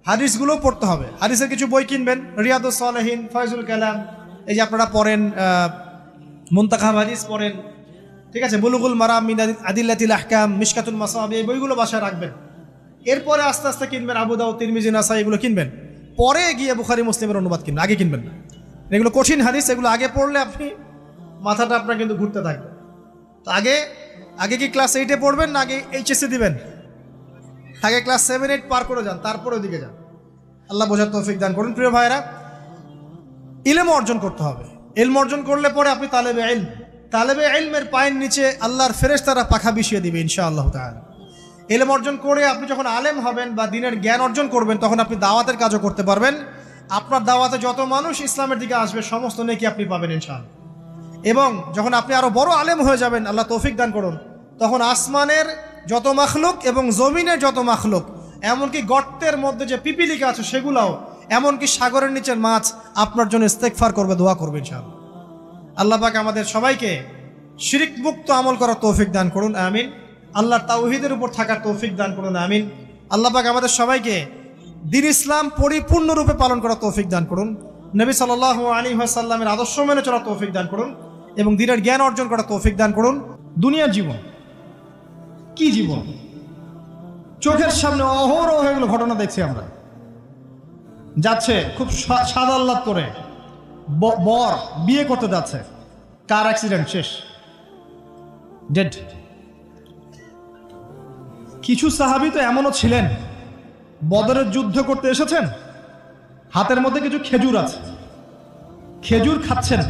হাদিসগুলো পড়তে হবে। হাদিসের কিছু বই কিনবেন, রিয়াদুস সালেহিন, ফয়জুল কালাম, এই যে আপনারা পড়েন, মুনতাখাব হাদিস পড়েন, ঠিক আছে, বুলুগুল মারাম মিন আদিল্লাতিল আহকাম, মিশকাতুল মাসাবি, এই বইগুলো বাসায় রাখবেন। এরপরে আস্তে আস্তে কিনবেন আবু দাউদ, তিরমিজি, নাসাই, এগুলো কিনবেন। পরে গিয়ে বুখারী মুসলিমের অনুবাদ কিনবেন, আগে কিনবেন না। এগুলো কঠিন হাদিস, এগুলো আগে পড়লে আপনি মাথাটা আপনার কিন্তু ঘুরতে থাকবে। তো আগে কি ক্লাস 8-এ পড়বেন না আগে এইচএসসি দিবেন? আগে ক্লাস 7-8 পার করে যান, তারপরে ওদিকে যান। আল্লাহ বোঝার তৌফিক দান করুন। প্রিয় ভাইরা, ইলম অর্জন করতে হবে। ইলম অর্জন করলে পরে আপনি তালেবে ইলম, তালেবে ইলমের পায়ের নিচে আল্লাহর ফেরেশতারা পাখা বিছিয়ে দিবে ইনশাআল্লাহ তাআলা। ইলম অর্জন করে আপনি যখন আলেম হবেন বা দ্বীনের জ্ঞান অর্জন করবেন, তখন আপনি দাওয়াতের কাজও করতে পারবেন। আপনার দাওয়াতে যত মানুষ ইসলামের দিকে আসবে সমস্ত নেকি আপনি পাবেন ইনশাআল্লাহ। এবং যখন আপনি আরো বড় আলেম হয়ে যাবেন, আল্লাহ তৌফিক দান করুন, তখন আসমানের যত মাখলুক এবং জমিনের যত মাখলুক, এমনকি গর্তের মধ্যে যে পিপিলিকা আছে সেগুলাও, এমনকি সাগরের নিচের মাছ আপনার জন্য ইস্তেগফার করবে, দোয়া করবে ইনশাআল্লাহ। আল্লাহ পাক আমাদের সবাইকে শিরক মুক্ত আমল করার তৌফিক দান করুন, আমিন। আল্লাহর তাওহীদের উপর থাকার তৌফিক দান করুন, আমিন। আল্লাহ পাক আমাদের সবাইকে দ্বীন ইসলাম পরিপূর্ণরূপে পালন করার তৌফিক দান করুন, নবী সাল্লাল্লাহু আলাইহি ওয়াসাল্লামের আদর্শ মেনে চলার তৌফিক দান করুন, এবং দ্বীনের জ্ঞান অর্জন করার তৌফিক দান করুন। দুনিয়ার জীবন কি জীবন, চোখের সামনে অহরহ এগুলো ঘটনা দেখছি আমরা। যাচ্ছে খুব সাদা আহ্লাদ করে, বর বিয়ে করতে যাচ্ছে, কার অ্যাক্সিডেন্ট, শেষ, ডেড। কিছু সাহাবী তো এমনও ছিলেন, বদরের যুদ্ধ করতে এসেছেন, হাতের মধ্যে কিছু খেজুর আছে, খেজুর খাচ্ছেন,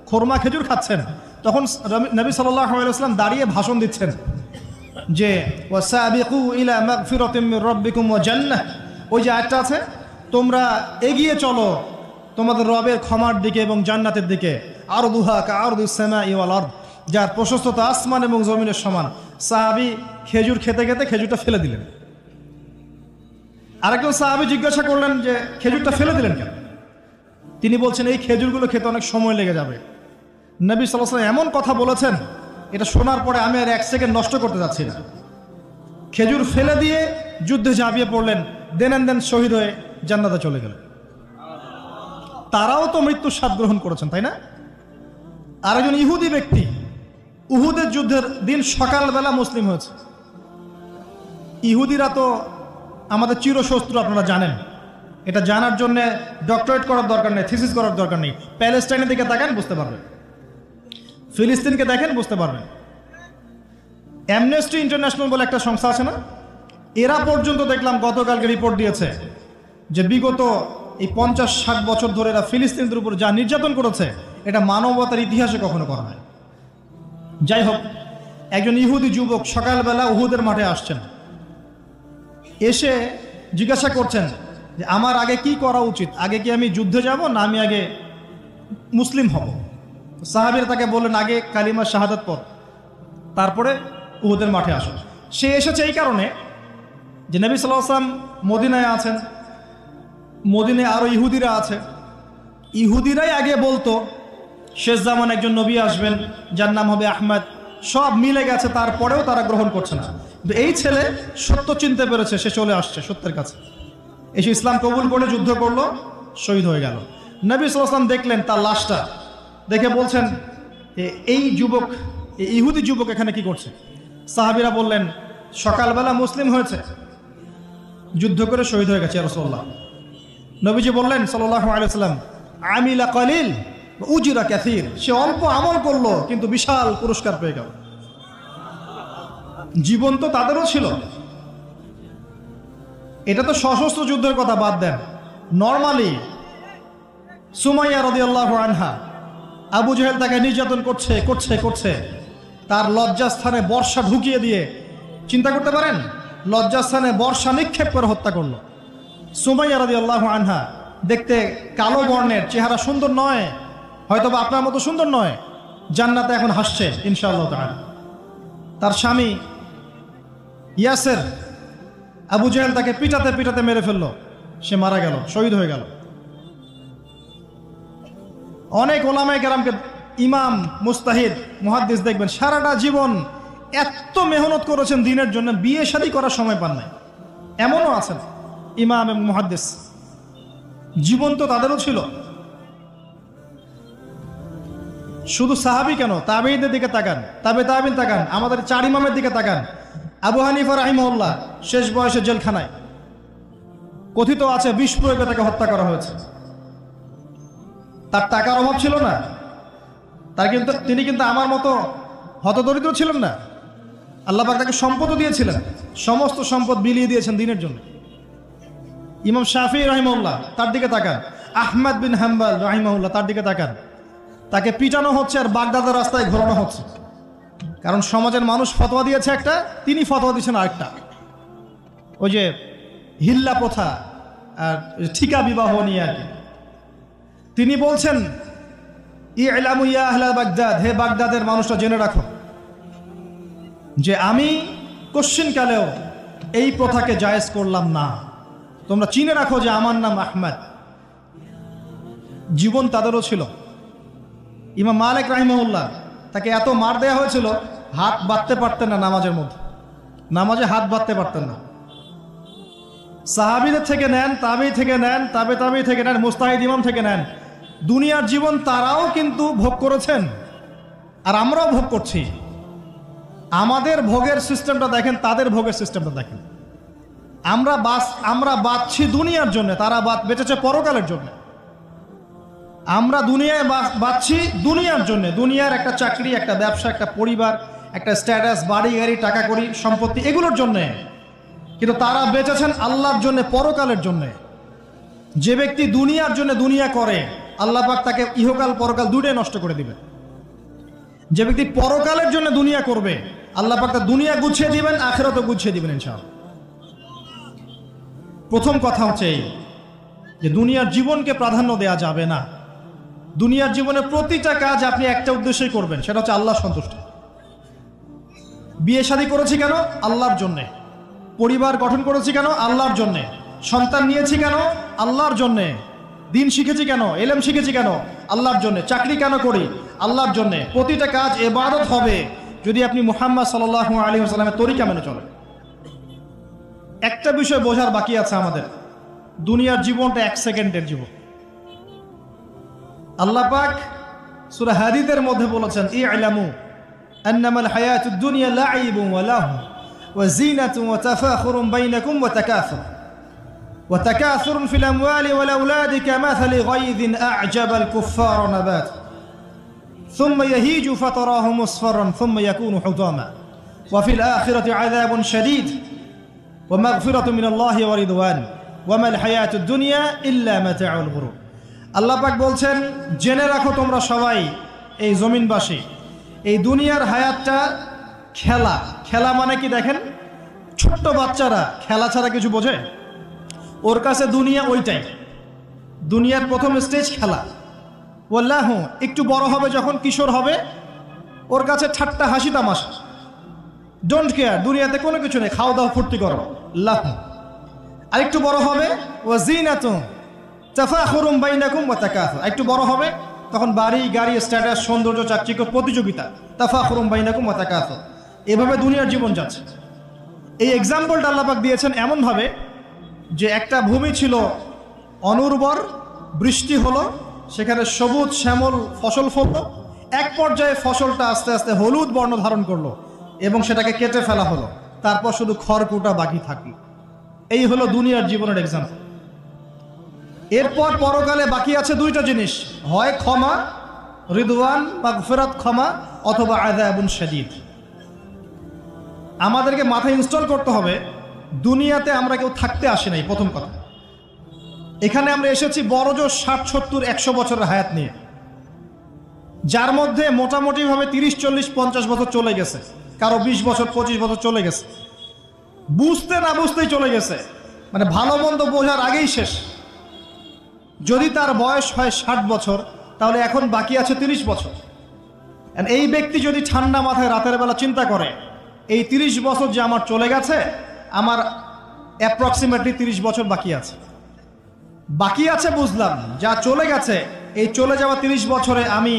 খোরমা খেজুর খাচ্ছেন। তখন নবী সাল্লাল্লাহু আলাইহি ওয়াসাল্লাম দাঁড়িয়ে ভাষণ দিচ্ছেন যে ওয়াসাবিকু ইলা মাগফিরাতিম মির রাব্বিকুম ওয়া জান্নাহ, ওই যে আয়াতটা আছে, তোমরা এগিয়ে চলো তোমাদের রবের ক্ষমার দিকে এবং জান্নাতের দিকে, আরদুহা কাআরদিস সামাই ওয়াল আরদ, যার প্রশস্ততা আসমান এবং জমিনের সমান। সাহাবী খেজুর খেতে খেতে খেজুরটা ফেলে দিলেন। আরেকজন সাহাবী জিজ্ঞাসা করলেন যে খেজুরটা ফেলে দিলেন কেন? তিনি বলছেন এই খেজুরগুলো খেতে অনেক সময় লেগে যাবে। নবী সাল্লাল্লাহু আলাইহি ওয়াসাল্লাম এমন কথা বলেছেন, এটা শোনার পরে আমি আর এক সেকেন্ড নষ্ট করতে যাচ্ছি না। খেজুর ফেলে দিয়ে যুদ্ধে ঝাঁপিয়ে পড়লেন, দেন শহীদ হয়ে জান্নাতে চলে গেলেন। তারাও তো মৃত্যুর স্বাদ গ্রহণ করেছেন, তাই না? আরেকজন ইহুদি ব্যক্তি উহুদের যুদ্ধের দিন সকালবেলা মুসলিম হয়েছে। ইহুদিরা তো আমাদের চিরশত্রু, আপনারা জানেন। এটা জানার জন্য ডক্টরেট করার দরকার নেই, থিসিস করার দরকার নেই। প্যালেস্টাইনের দিকে তাকান, বুঝতে পারবেন। ফিলিস্তিনকে দেখেন, বুঝতে পারবেন। অ্যামনেস্টি ইন্টারন্যাশনাল বলে একটা সংস্থা আছে না, এরা পর্যন্ত দেখলাম গতকালকে রিপোর্ট দিয়েছে যে বিগত এই 50-60 বছর ধরে এরা ফিলিস্তিনদের উপর যা নির্যাতন করেছে, এটা মানবতার ইতিহাসে কখনো করা হয়। যাই হোক, একজন ইহুদি যুবক সকালবেলা উহুদের মাঠে আসছেন, এসে জিজ্ঞাসা করছেন যে আমার আগে কি করা উচিত, আগে কি আমি যুদ্ধে যাব না আমি আগে মুসলিম হব? সাহাবীরা তাকে বললেন আগে কালিমা শাহাদাত পড়, তারপরে উহুদের মাঠে আসো। সে এসেছে এই কারণে যে নবী সাল্লাল্লাহু আলাইহি ওয়াসাল্লাম মদিনায় আছেন, মদিনায় আরো ইহুদিরা আছে। ইহুদিরাই আগে বলতো শেষ জামান একজন নবী আসবেন যার নাম হবে আহমদ, সব মিলে গেছে, তারপরেও তারা গ্রহণ করছে না। কিন্তু এই ছেলে সত্য চিনতে পেরেছে, সে চলে আসছে সত্যের কাছে, এসে ইসলাম কবুল করে যুদ্ধ করলো, শহীদ হয়ে গেল। নবী সাল্লাল্লাহু আলাইহি ওয়াসাল্লাম দেখলেন তার লাশটা, দেখে বলছেন এই যুবক, এই ইহুদি যুবক এখানে কি করছে? সাহাবীরা বললেন সকালবেলা মুসলিম হয়েছে, যুদ্ধ করে শহীদ হয়ে গেছে ইয়া রাসূলুল্লাহ। নবীজি বললেন সাল্লাল্লাহু আলাইহি ওয়াসাল্লাম আমিলা কালিল উজরা কাসীর, সে অল্প আমল করলো কিন্তু বিশাল পুরস্কার পেয়ে গেল। জীবন তো তাদেরও ছিল। এটা তো সশস্ত্র যুদ্ধের কথা বাদ দেন, নরমালি সুমাইয়া রাদিয়াল্লাহু আনহা, আবু জাহেল তাকে নির্যাতন করছে, তার লজ্জাস্থানে বর্ষা ঢুকিয়ে দিয়ে, চিন্তা করতে পারেন, লজ্জাস্থানে বর্ষা নিক্ষেপ করে হত্যা করলো। সুমাইয়া রাদিয়াল্লাহু আনহা দেখতে কালো বর্ণের, চেহারা সুন্দর নয়, হয়তোবা আপনার মতো সুন্দর নয়, জান্নাতে এখন হাসছে ইনশাআল্লাহ তাআলা। তার স্বামী ইয়াসের, আবু জাহেল তাকে পিটাতে মেরে ফেললো, সে মারা গেল, শহীদ হয়ে গেল। অনেক ওলামায়ে কেরামকে, ইমাম, মুস্তাহিদ, মুহাদ্দিস দেখবেন সারাটা জীবন এত মেহনত করেছেন দ্বীনের জন্য, বিয়ে শাদী করার সময় পান নাই, এমনও আছেন ইমাম এবং মুহাদ্দিস। জীবন তো তাদেরও ছিল। শুধু সাহাবী কেন, তাবেঈদের দিকে তাকান, তাবেঈন তাকান, আমাদের 4 ইমামের দিকে তাকান। আবু হানিফা রাহিমাহুল্লাহ শেষ বয়সে জেলখানায়, কথিত আছে বিষ প্রয়োগে তাকে হত্যা করা হয়েছে। তার টাকার অভাব ছিল না, তিনি কিন্তু আমার মতো হতদরিদ্র ছিলেন না। আল্লাহ পাক তাকে সম্পদও দিয়েছিলেন, সমস্ত সম্পদ বিলিয়ে দিয়েছেন দ্বীনের জন্য। ইমাম শাফিঈ রাহিমাহুল্লাহ, তার দিকে তাকান। আহমদ বিন হাম্বল রাহিমাহুল্লাহ, তার দিকে তাকান, তাকে পিটানো হচ্ছে আর বাগদাদের রাস্তায় ঘোরানো হচ্ছে। কারণ সমাজের মানুষ ফতোয়া দিয়েছে একটা, তিনি ফতোয়া দিয়েছেন আরেকটা। ওই যে হিল্লা প্রথা আর ঠিকা বিবাহ নিয়ে আর কি। তিনি বলছেন ইলামু ইয়া আহলা বাগদাদ, হে বাগদাদের মানুষরা জেনে রাখো যে আমি কোশ্চিনকালেও এই প্রথাকে জায়েজ করলাম না। তোমরা চিনে রাখো যে আমার নাম আহমদ। জীবন তাদেরও ছিল। ইমাম মালিক রাহিমাহুল্লাহ, তাকে এত মার দেয়া হয়েছিল, হাত বাঁধতে পারতেন না নামাজের মধ্যে, নামাজে হাত বাঁধতে পারতেন না। সাহাবীদের থেকে নেন, তাবি থেকে নেন, তাবি থেকে নেন, মুস্তাহিদ ইমাম থেকে নেন, দুনিয়ার জীবন তারাও কিন্তু ভোগ করেছেন আর আমরাও ভোগ করছি। আমাদের ভোগের সিস্টেমটা দেখেন, তাদের ভোগের সিস্টেমটা দেখেন। আমরা বাঁচছি দুনিয়ার জন্য, তারা বেঁচেছে পরকালের জন্য। আমরা দুনিয়ায় বাঁচছি দুনিয়ার জন্য, দুনিয়ার একটা চাকরি, একটা ব্যবসা, একটা পরিবার, একটা স্ট্যাটাস, বাড়ি গাড়ি, টাকা কড়ি, সম্পত্তি, এগুলোর জন্য। কিন্তু তারা বেঁচেছেন আল্লাহর জন্য, পরকালের জন্য। যে ব্যক্তি দুনিয়ার জন্য দুনিয়া করে, আল্লাহ পাক তাকে ইহকাল পরকাল দুটোই নষ্ট করে দিবেন। যে ব্যক্তি পরকালের জন্য দুনিয়া করবে, আল্লাহ পাক তার দুনিয়া গুছিয়ে দিবেন, আখিরাতও গুছিয়ে দিবেন ইনশাআল্লাহ। প্রথম কথা হচ্ছে এই যে দুনিয়ার জীবনকে প্রাধান্য দেয়া যাবে না। দুনিয়ার জীবনে প্রতিটা কাজ আপনি একটা উদ্দেশ্যই করবেন, সেটা হচ্ছে আল্লাহ সন্তুষ্ট। বিয়ে শাদী করেছি কেন? আল্লাহর জন্যে। পরিবার গঠন করেছি কেন? আল্লাহর জন্যে। সন্তান নিয়েছি কেন? আল্লাহর জন্যে। দিন শিখেছি কেন? এলেম শিখেছি কেন? আল্লাহর জন্যে। চাকরি কেন করি? আল্লাহর জন্যে। প্রতিটা কাজ ইবাদত হবে যদি আপনি মুহাম্মদ সাল্লাল্লাহু আলাইহি ওয়াসাল্লামের তরিকা মেনে চলেন। একটা বিষয় বোঝার বাকি আছে আমাদের, দুনিয়ার জীবনটা 1 সেকেন্ডের জীবন। আল্লাহ পাক সূরা হাদীদের মধ্যে বলেছেন ই'লামু আন্নামাল হায়াতুদ দুনিয়া লা'iবুন ওয়া লাহু ওয়া জিনাতুন ওয়া তাফাখুরুন বাইনাকুম ওয়া তাকাসুরুন ফিল আমওয়ালি ওয়াল আওলাদি কামাসালি গায়যিন আ'জাবাল কুফফারা নাবাত সুম্মা ইয়াহিজু ফাতারাহু মুসফাররান সুম্মা ইয়াকুনু হুতামা ওয়া ফিল আখিরাতি আযাবুন শাদীদ ওয়া মাগফিরাতুন মিনাল্লাহি ওয়া রিদওয়ান ওয়া মাল হায়াতুদ দুনিয়া ইল্লা মাতাউল গুরুর। আল্লাহ পাক বলছেন, জেনে রাখো তোমরা সবাই, এই জমিনবাসী, এই দুনিয়ার হায়াতটা খেলা। খেলা মানে কি দেখেন, ছোট্ট বাচ্চারা খেলা ছাড়া কিছু বোঝে? ওর কাছে দুনিয়া ওইটাই। দুনিয়ার প্রথম স্টেজ খেলা। ওয়াল্লাহু, একটু বড় হবে যখন, কিশোর হবে, ওর কাছে ঠাট্টা হাসি তামাশা, ডোন্ট কেয়ার, দুনিয়াতে কোনো কিছু নেই, খাওয়া দাওয়া ফুর্তি করো, লাহু। আর একটু বড় হবে, ওয়া জিনাতুন তাফাখুরুন বাইনাকুম ওয়া তাকাসুর, একটু বড় হবে তখন বাড়ি গাড়ি, স্ট্যাটাস, সৌন্দর্য, চাকচিক্য, প্রতিযোগিতা, তাফাখুরুন বাইনাকুম ওয়া তাকাসুর। এভাবে দুনিয়ার জীবন যাচ্ছে। এই এক্সাম্পলটা আল্লাহ পাক দিয়েছেন এমনভাবে যে একটা ভূমি ছিল অনুর্বর, বৃষ্টি হলো, সেখানে সবুজ শ্যামল ফসল ফলল, এক পর্যায়ে ফসলটা আস্তে আস্তে হলুদ বর্ণ ধারণ করলো এবং সেটাকে কেটে ফেলা হলো, তারপর শুধু খড়কুটা বাকি থাকলো। এই হলো দুনিয়ার জীবনের এক্সাম্পল। এরপর পরকালে বাকি আছে দুইটা জিনিস, হয় ক্ষমা, রিদওয়ান, মাগফিরাত, ক্ষমা, অথবা আযাবুন শাদীদ। আমাদেরকে মাথায় ইনস্টল করতে হবে, দুনিয়াতে আমরা কেউ থাকতে আসি নাই। প্রথম কথা, এখানে আমরা এসেছি বড়জোর 60, 70, 100 বছরের হায়াত নিয়ে, যার মধ্যে মোটামুটিভাবে 30, 40, 50 বছর চলে গেছে, কারো 20 বছর, 25 বছর চলে গেছে, বুঝতে না বুঝতেই চলে গেছে, মানে ভালো মন্দ বোঝার আগেই শেষ। যদি তার বয়স হয় 60 বছর, তাহলে এখন বাকি আছে 30 বছর। এই ব্যক্তি যদি ঠান্ডা মাথায় রাতের বেলা চিন্তা করে, এই 30 বছর যে আমার চলে গেছে, আমার অ্যাপ্রক্সিমেটলি 30 বছর বাকি আছে। বাকি আছে বুঝলাম, যা চলে গেছে, এই চলে যাওয়া 30 বছরে আমি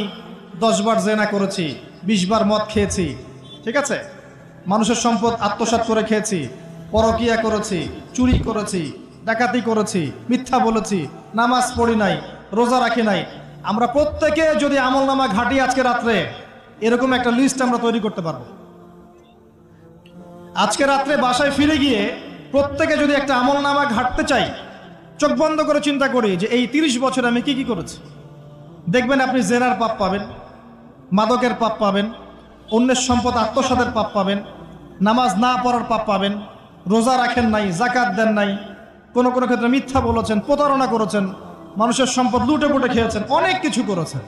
10 বার জেনা করেছি, 20 বার মদ খেয়েছি, ঠিক আছে, মানুষের সম্পদ আত্মসাৎ করে খেয়েছি, পরকিয়া করেছি, চুরি করেছি, ডাকাতি করেছি, মিথ্যা বলেছি, নামাজ পড়ি নাই, রোজা রাখি নাই। আমরা প্রত্যেকে যদি আমলনামা ঘাটি আজকে রাত্রে, এরকম একটা লিস্ট আমরা তৈরি করতে পারবো। আজকে রাত্রে বাসায় ফিরে গিয়ে প্রত্যেকে যদি একটা আমলনামা ঘাটতে চাই, চোখ বন্ধ করে চিন্তা করি যে এই 30 বছর আমি কি কি করেছি, দেখবেন আপনি জেনার পাপ পাবেন, মাদকের পাপ পাবেন, অন্যের সম্পদ আত্মসাতের পাপ পাবেন, নামাজ না পড়ার পাপ পাবেন, রোজা রাখেন নাই, জাকাত দেন নাই, কোনো কোনো ক্ষেত্রে মিথ্যা বলেছেন, প্রতারণা করেছেন, মানুষের সম্পদ লুটে পুটে খেয়েছেন, অনেক কিছু করেছেন,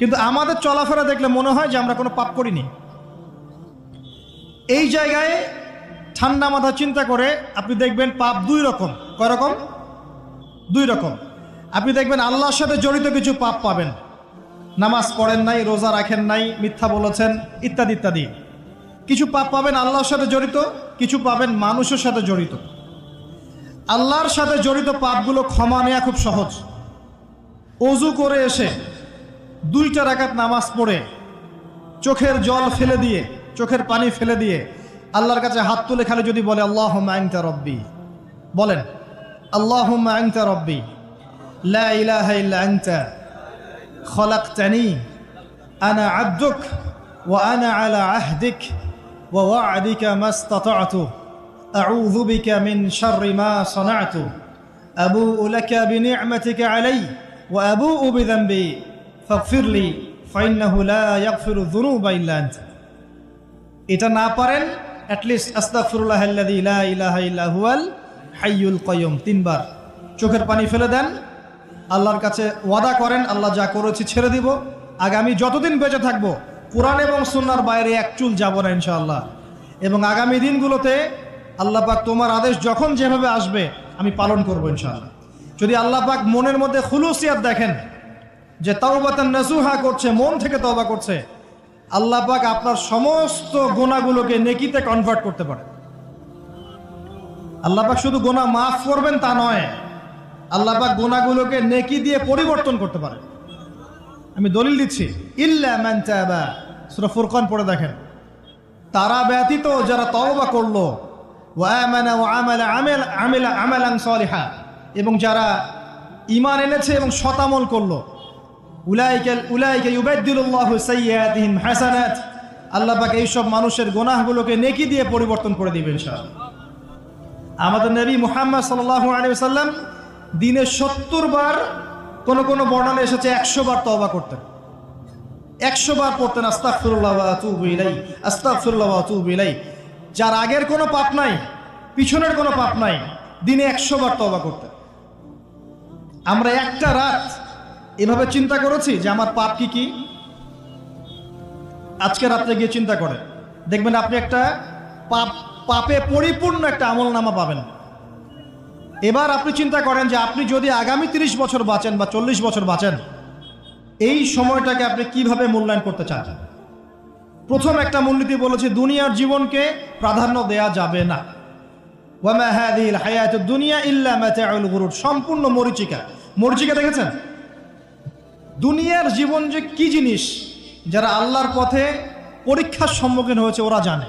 কিন্তু আমাদের চলাফেরা দেখলে মনে হয় যে আমরা কোনো পাপ করিনি। এই জায়গায় ঠান্ডা মাথা চিন্তা করে আপনি দেখবেন পাপ দুই রকম। কয় রকম? দুই রকম। আপনি দেখবেন আল্লাহর সাথে জড়িত কিছু পাপ পাবেন, নামাজ পড়েন নাই, রোজা রাখেন নাই, মিথ্যা বলেছেন, ইত্যাদি ইত্যাদি। কিছু পাপ পাবেন আল্লাহর সাথে জড়িত, কিছু পাবেন মানুষের সাথে জড়িত। আল্লাহর সাথে জড়িত পাপগুলো ক্ষমা নেওয়া খুব সহজ। অজু করে এসে 2 রাকাত নামাজ পড়ে চোখের জল ফেলে দিয়ে, চোখের পানি ফেলে দিয়ে আল্লাহর কাছে হাত তুলে খালি যদি বলে আল্লাহুম্মা আনতা রব্বি, বলেন আল্লাহুম্মা আনতা রব্বি লা ইলাহা ইল্লা আনতা খলাকতানি আনা আবদুক ওয়া আনা আলা আহদিক ওয়া ওয়া'দিকা মাস্তাতা'তু আউযু বিকা মিন শাররি মা সানা'তু আবুউ লাকা বিনি'মাতিকা আলাইয়া ওয়া আবুউ বিযানবি ফাগফিরলি ফাইন্নাহু লা ইয়াগফিরু যুনুবা ইল্লা আনতা। এটা না পারেন অ্যাটলিস্ট আস্তাগফিরুল্লাহাল্লাযী লা ইলাহা ইল্লা হুয়াল হাইয়ুল কাইয়ুম 3 বার চোখের পানি ফেলে দেন, আল্লাহর কাছে ওয়াদা করেন আল্লাহ যা করেছি ছেড়ে দিব, আগামী যতদিন বেঁচে থাকবো কোরআন এবং সুন্নাহর বাইরে এক চুল যাব না ইনশাআল্লাহ, এবং আগামী দিনগুলোতে আল্লাহ পাক তোমার আদেশ যখন যেভাবে আসবে আমি পালন করবো ইনশাআল্লাহ। যদি আল্লাহ পাক মনের মধ্যে খুলুসিয়াত দেখেন যে তাওবাতান নাসুহা করছে, মন থেকে তওবা করছে, আল্লাহ পাক আপনার সমস্ত গুনাহগুলোকে নেকিতে কনভার্ট করতে পারে। আল্লাহ পাক শুধু গুনাহ মাফ করবেন তা নয়, আল্লাহ পাক গুনাহগুলোকে নেকি দিয়ে পরিবর্তন করতে পারে। আমি দলিল দিচ্ছি, ইল্লা মান তাবা, সূরা ফুরকান পড়ে দেখেন, তারা ব্যতীত যারা তওবা করলো, ওয়া আমানা ওয়া আমিলা আমালান সালিহা, এবং যারা ঈমান এনেছে এবং সৎ আমল করলো, উলাইকা ইউবাদদিলুল্লাহু সাইয়্যাতিহিম হাসানাত, আল্লাহ পাক এইসব মানুষের গুনাহগুলোকে নেকি দিয়ে পরিবর্তন করে দিবেন ইনশাআল্লাহ। আমাদের নবী মুহাম্মদ সাল্লাল্লাহু আলাইহি ওয়াসাল্লাম দিনে 70 বার, কোন কোন বর্ণনা এসেছে 100 বার তওবা করতেন, 100 বার পড়তেন আস্তাগফিরুল্লাহ ওয়া আতুবু ইলাই, আস্তাগফিরুল্লাহ ওয়া আতুবু ইলাই। যার আগের কোনো পাপ নাই, পিছনের কোনো পাপ নাই, দিনে 100 বার তওবা করতেন। আমরা একটা রাত এভাবে চিন্তা করেছি যে আমার পাপ কি কি? আজকে রাত্রে গিয়ে চিন্তা করেন, দেখবেন আপনি একটা পাপে পরিপূর্ণ একটা আমলনামা পাবেন। এবার আপনি চিন্তা করেন যে আপনি যদি আগামী 30 বছর বাঁচেন বা 40 বছর বাঁচেন, এই সময়টাকে আপনি কিভাবে মূল্যায়ন করতে চান? প্রথম একটা মূলনীতি বলেছে, দুনিয়ার জীবনকে প্রাধান্য দেয়া যাবে না। ওয়া মা হাযিহিল হায়াতুদ দুনিয়া ইল্লা মাতাউল গুরুর, সম্পূর্ণ মরীচিকা। মরীচিকা দেখেছেন? দুনিয়ার জীবন যে কি জিনিস, যারা আল্লাহর পথে পরীক্ষার সম্মুখীন হয়েছে ওরা জানে,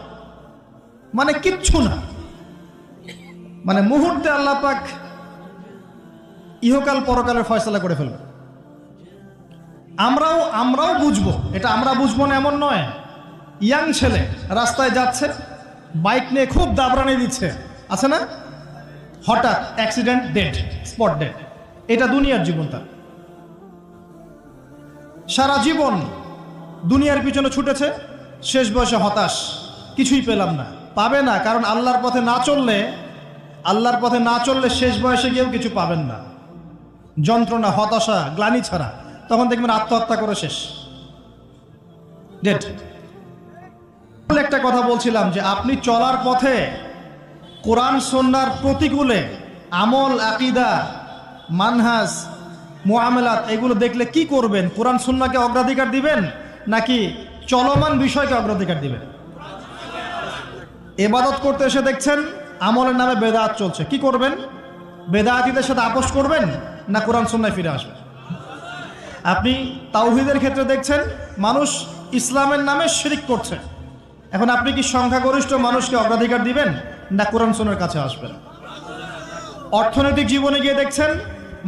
মানে কিচ্ছু না, মানে মুহূর্তে আল্লাহ পাক ইহকাল পরকালের ফয়সালা করে ফেলবে। আমরাও বুঝবো, এটা আমরা বুঝবো না এমন নয়। ইয়াং ছেলে রাস্তায় যাচ্ছে, বাইক নিয়ে খুব দাবরানি দিচ্ছে, আছে না? হঠাৎ অ্যাক্সিডেন্ট, ডেড, স্পট ডেড। এটা দুনিয়ার জীবন। তার সারা জীবন দুনিয়ার পিছনে ছুটেছে, শেষ বয়সে হতাশ, কিছুই পেলাম না, পাবে না, কারণ আল্লাহর পথে না চললে শেষ বয়সে গিয়েও কিছু পাবেন না। যন্ত্রণা, হতাশা, গ্লানি ছাড়া। তখন দেখবেন আত্মহত্যা করে শেষ, ডেড। একটা কথা বলছিলাম যে আপনি চলার পথে কোরআন সুন্নাহর প্রতিকূলে আমল, আকীদা, মানহাজ, মুআমালাত এগুলো দেখলে কি করবেন? কোরআন সুন্নাহকে অগ্রাধিকার দিবেন নাকি চলমান বিষয়কে অগ্রাধিকার দিবেন? ইবাদত করতে এসে দেখছেন আমলের নামে বেদাত চলছে, কি করবেন? বেদাতীদের সাথে আপোষ করবেন না কোরআন সুন্নাহয় ফিরে আসবেন? আপনি তাওহীদের ক্ষেত্রে দেখছেন মানুষ ইসলামের নামে শিরক করছে, এখন আপনি কি সংখ্যাগরিষ্ঠ মানুষকে অগ্রাধিকার দিবেন না কোরআন সুন্নাহর কাছে আসবেন? অর্থনৈতিক জীবনে গিয়ে দেখছেন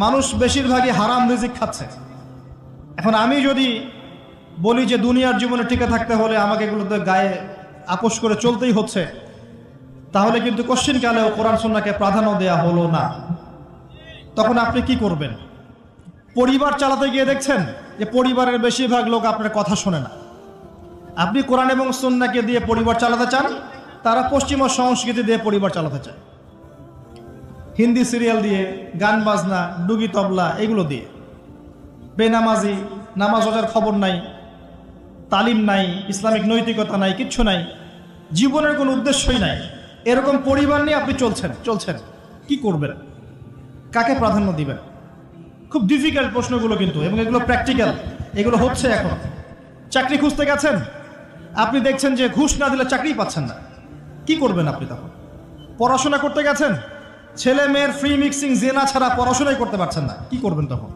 মানুষ বেশিরভাগই হারাম রিজিক খাচ্ছে। এখন আমি যদি বলি যে দুনিয়ার জীবনে টিকে থাকতে হলে আমাকে এগুলোতে গায়ে আপোষ করে চলতেই হচ্ছে, তাহলে কিন্তু কোশ্চিনকালেও কোরআন সুন্নাহকে প্রাধান্য দেয়া হলো না। তখন আপনি কি করবেন? পরিবার চালাতে গিয়ে দেখছেন যে পরিবারের বেশিরভাগ লোক আপনার কথা শোনে না। আপনি কোরআন এবং সুন্নাহকে দিয়ে পরিবার চালাতে চান, তারা পশ্চিমা সংস্কৃতি দিয়ে পরিবার চালাতে চায়। হিন্দি সিরিয়াল দিয়ে, গান বাজনা, ডুগি তবলা, এগুলো দিয়ে। বেনামাজি, নামাজ রোজার খবর নাই, তালিম নাই, ইসলামিক নৈতিকতা নাই, কিচ্ছু নাই, জীবনের কোনো উদ্দেশ্যই নাই। এরকম পরিবার নিয়ে আপনি চলছেন, কি করবেন? কাকে প্রাধান্য দিবেন? খুব ডিফিকাল্ট প্রশ্নগুলো কিন্তু, এবং এগুলো প্র্যাকটিক্যাল, এগুলো হচ্ছে এখন। চাকরি খুঁজতে গেছেন, আপনি দেখছেন যে ঘুষ না দিলে চাকরি পাচ্ছেন না, কি করবেন আপনি তখন? পড়াশোনা করতে গেছেন, ছেলে মেয়ের ফ্রি মিক্সিং জেনা ছাড়া পড়াশোনাই করতে পারছেন না, কি করবেন তখন?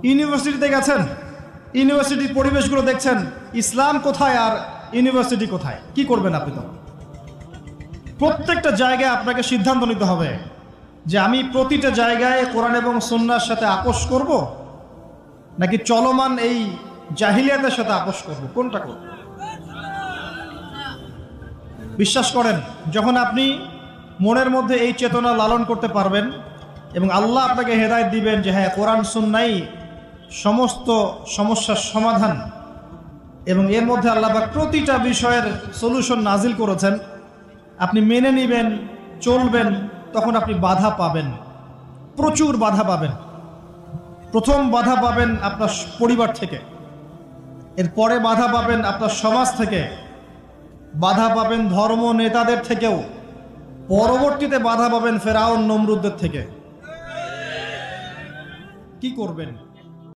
ইউনিভার্সিটিতে গেছেন, ইউনিভার্সিটির পরিবেশগুলো দেখছেন, ইসলাম কোথায় আর ইউনিভার্সিটি কোথায়, কি করবেন আপনি তখন? প্রত্যেকটা জায়গায় আপনাকে সিদ্ধান্ত নিতে হবে যে আমি প্রতিটা জায়গায় কোরআন এবং সুন্নাহর সাথে আপোষ করব, নাকি চলমান এই জাহিলিয়াতের সাথে আপোষ করব, কোনটা করব? বিশ্বাস করেন, যখন আপনি মনের মধ্যে এই চেতনা লালন করতে পারবেন এবং আল্লাহ আপনাকে হেদায়েত দিবেন যে হ্যাঁ, কোরআন সুন্নাহই সমস্ত সমস্যার সমাধান, এবং এর মধ্যে আল্লাহ পাক প্রতিটা বিষয়ের সলিউশন নাজিল করেছেন, আপনি মেনে নেবেন, চলবেন, তখন আপনি বাধা পাবেন, প্রচুর বাধা পাবেন। প্রথম বাধা পাবেন আপনার পরিবার থেকে, এরপরে বাধা পাবেন আপনার সমাজ থেকে, বাধা পাবেন ধর্ম নেতাদের থেকেও, পরবর্তীতে বাধা পাবেন ফেরাউন নমরুদদের থেকে। কি করবেন?